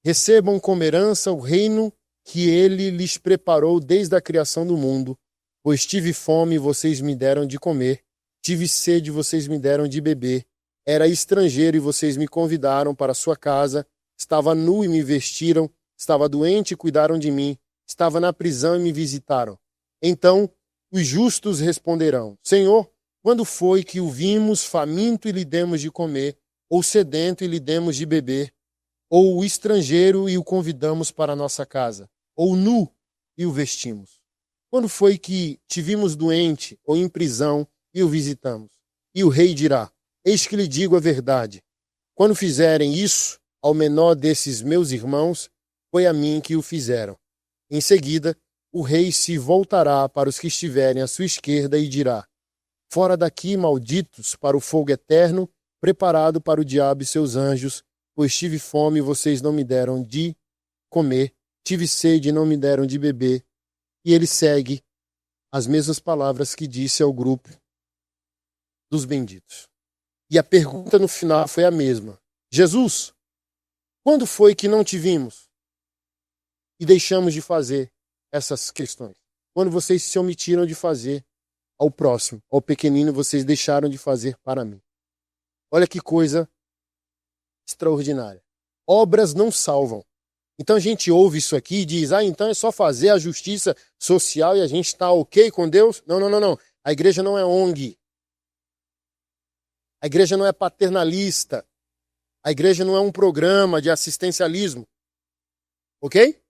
Recebam como herança o reino que ele lhes preparou desde a criação do mundo. Pois tive fome e vocês me deram de comer. Tive sede e vocês me deram de beber. Era estrangeiro e vocês me convidaram para sua casa. Estava nu e me vestiram. Estava doente e cuidaram de mim. Estava na prisão e me visitaram. Então os justos responderão: Senhor, quando foi que o vimos faminto e lhe demos de comer, ou sedento e lhe demos de beber, ou o estrangeiro e o convidamos para a nossa casa, ou nu e o vestimos? Quando foi que te vimos doente ou em prisão e o visitamos? E o rei dirá: eis que lhe digo a verdade. Quando fizerem isso ao menor desses meus irmãos, foi a mim que o fizeram. Em seguida, o rei se voltará para os que estiverem à sua esquerda e dirá: fora daqui, malditos, para o fogo eterno, preparado para o diabo e seus anjos, pois tive fome e vocês não me deram de comer, tive sede e não me deram de beber. E ele segue as mesmas palavras que disse ao grupo dos benditos. E a pergunta no final foi a mesma: Jesus, quando foi que não te vimos e deixamos de fazer essas questões? Quando vocês se omitiram de fazer ao próximo, ao pequenino, vocês deixaram de fazer para mim. Olha que coisa extraordinária. Obras não salvam. Então a gente ouve isso aqui e diz: então é só fazer a justiça social e a gente está ok com Deus? Não, não, não, não. A igreja não é ONG. A igreja não é paternalista. A igreja não é um programa de assistencialismo. Ok?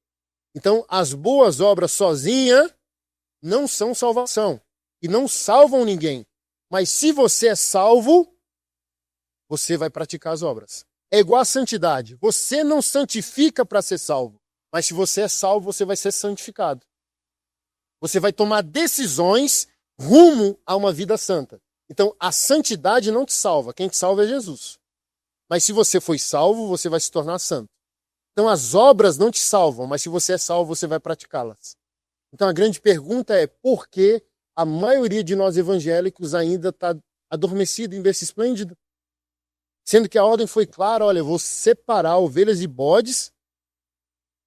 Então as boas obras sozinhas não são salvação. E não salvam ninguém. Mas se você é salvo, você vai praticar as obras. É igual a santidade. Você não santifica para ser salvo. Mas se você é salvo, você vai ser santificado. Você vai tomar decisões rumo a uma vida santa. Então, a santidade não te salva. Quem te salva é Jesus. Mas se você foi salvo, você vai se tornar santo. Então, as obras não te salvam. Mas se você é salvo, você vai praticá-las. Então, a grande pergunta é: por que a maioria de nós evangélicos ainda está adormecida em berço esplêndido? Sendo que a ordem foi clara: olha, eu vou separar ovelhas e bodes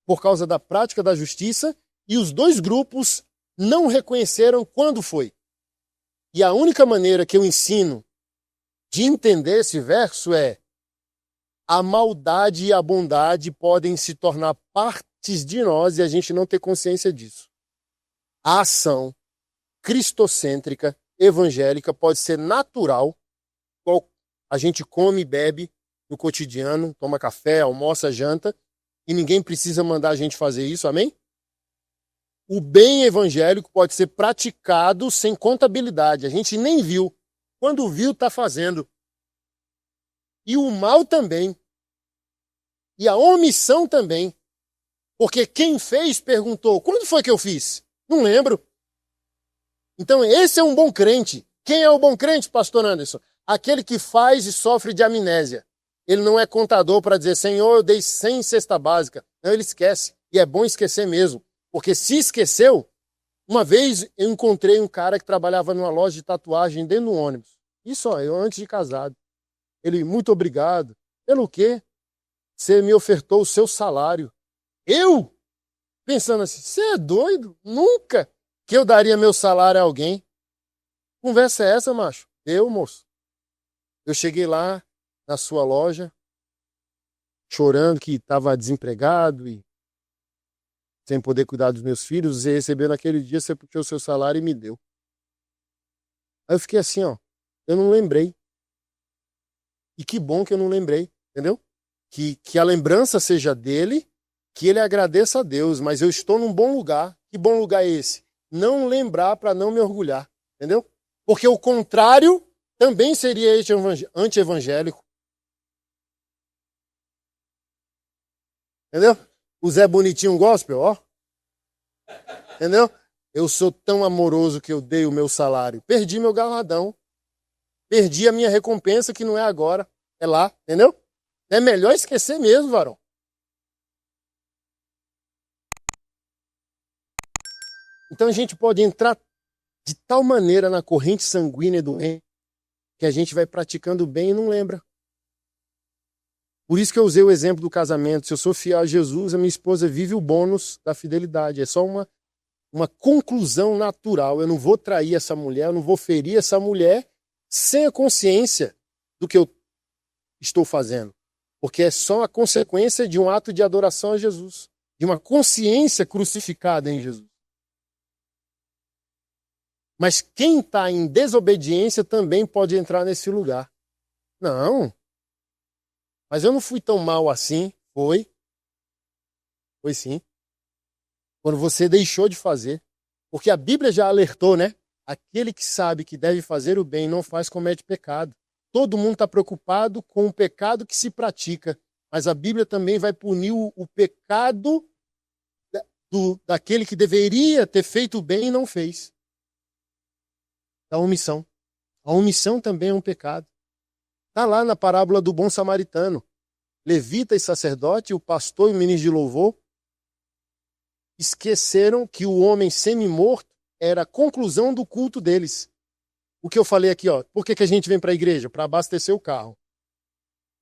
por causa da prática da justiça, e os dois grupos não reconheceram quando foi. E a única maneira que eu ensino de entender esse verso é: a maldade e a bondade podem se tornar partes de nós e a gente não ter consciência disso. A ação cristocêntrica, evangélica, pode ser natural, a gente come e bebe no cotidiano, toma café, almoça, janta, e ninguém precisa mandar a gente fazer isso, amém? O bem evangélico pode ser praticado sem contabilidade, a gente nem viu. Quando viu, está fazendo. E o mal também. E a omissão também. Porque quem fez perguntou: quando foi que eu fiz? Não lembro. Então esse é um bom crente. Quem é o bom crente, pastor Anderson? Aquele que faz e sofre de amnésia. Ele não é contador para dizer: Senhor, eu dei 100 cesta básica. Não, ele esquece. E é bom esquecer mesmo. Porque se esqueceu, uma vez eu encontrei um cara que trabalhava numa loja de tatuagem dentro do ônibus. Isso, ó, eu antes de casado. Ele: muito obrigado. Pelo quê? Você me ofertou o seu salário. Eu? Pensando assim: você é doido? Nunca que eu daria meu salário a alguém. Conversa é essa, macho? Moço. Eu cheguei lá na sua loja, chorando que estava desempregado e sem poder cuidar dos meus filhos. Você recebeu naquele dia, você puxou o seu salário e me deu. Aí eu fiquei assim, ó, eu não lembrei. E que bom que eu não lembrei, entendeu? Que a lembrança seja dele, que ele agradeça a Deus, mas eu estou num bom lugar. Que bom lugar é esse? Não lembrar para não me orgulhar, entendeu? Porque o contrário também seria anti-evangélico. Entendeu? O Zé Bonitinho Gospel, ó. Entendeu? Eu sou tão amoroso que eu dei o meu salário. Perdi meu galardão. Perdi a minha recompensa, que não é agora. É lá, entendeu? É melhor esquecer mesmo, varão. Então a gente pode entrar de tal maneira na corrente sanguínea do bem que a gente vai praticando o bem e não lembra. Por isso que eu usei o exemplo do casamento. Se eu sou fiel a Jesus, a minha esposa vive o bônus da fidelidade. É só uma conclusão natural. Eu não vou trair essa mulher, eu não vou ferir essa mulher sem a consciência do que eu estou fazendo. Porque é só a consequência de um ato de adoração a Jesus, de uma consciência crucificada em Jesus. Mas quem está em desobediência também pode entrar nesse lugar. Não. Mas eu não fui tão mal assim. Foi. Foi sim. Quando você deixou de fazer. Porque a Bíblia já alertou, né? Aquele que sabe que deve fazer o bem e não faz, comete pecado. Todo mundo está preocupado com o pecado que se pratica. Mas a Bíblia também vai punir o pecado daquele que deveria ter feito o bem e não fez. Da omissão. A omissão também é um pecado. Está lá na parábola do bom samaritano. Levita e sacerdote, o pastor e o ministro de louvor, esqueceram que o homem semi-morto era a conclusão do culto deles. O que eu falei aqui, ó, por que a gente vem para a igreja? Para abastecer o carro.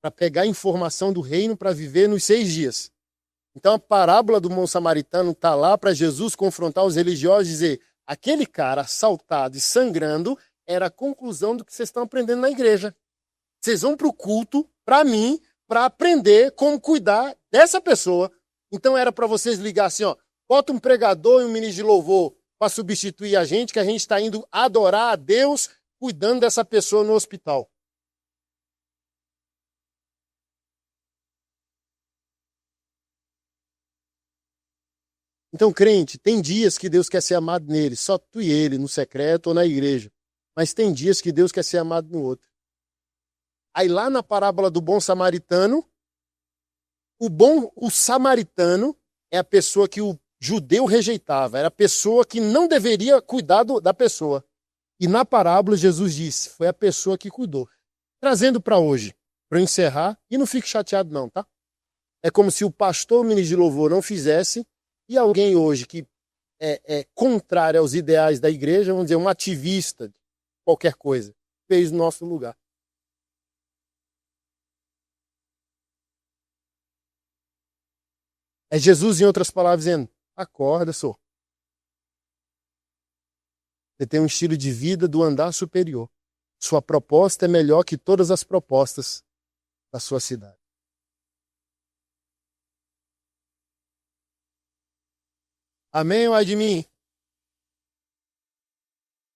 Para pegar informação do reino para viver nos 6 dias. Então a parábola do bom samaritano está lá para Jesus confrontar os religiosos e dizer: aquele cara assaltado e sangrando era a conclusão do que vocês estão aprendendo na igreja. Vocês vão para o culto, para mim, para aprender como cuidar dessa pessoa. Então era para vocês ligar assim, ó, bota um pregador e um ministro de louvor para substituir a gente, que a gente está indo adorar a Deus cuidando dessa pessoa no hospital. Então, crente, tem dias que Deus quer ser amado nele, só tu e ele, no secreto ou na igreja. Mas tem dias que Deus quer ser amado no outro. Aí lá na parábola do bom samaritano, o samaritano é a pessoa que o judeu rejeitava, era a pessoa que não deveria cuidar da pessoa. E na parábola Jesus disse, foi a pessoa que cuidou. Trazendo para hoje, para eu encerrar, e não fique chateado não, tá? É como se o pastor, o ministro de louvor não fizesse, e alguém hoje que é contrário aos ideais da igreja, vamos dizer, um ativista, qualquer coisa, fez no nosso lugar. É Jesus, em outras palavras, dizendo, acorda, senhor. Você tem um estilo de vida do andar superior. Sua proposta é melhor que todas as propostas da sua cidade. Amém ou ai de mim?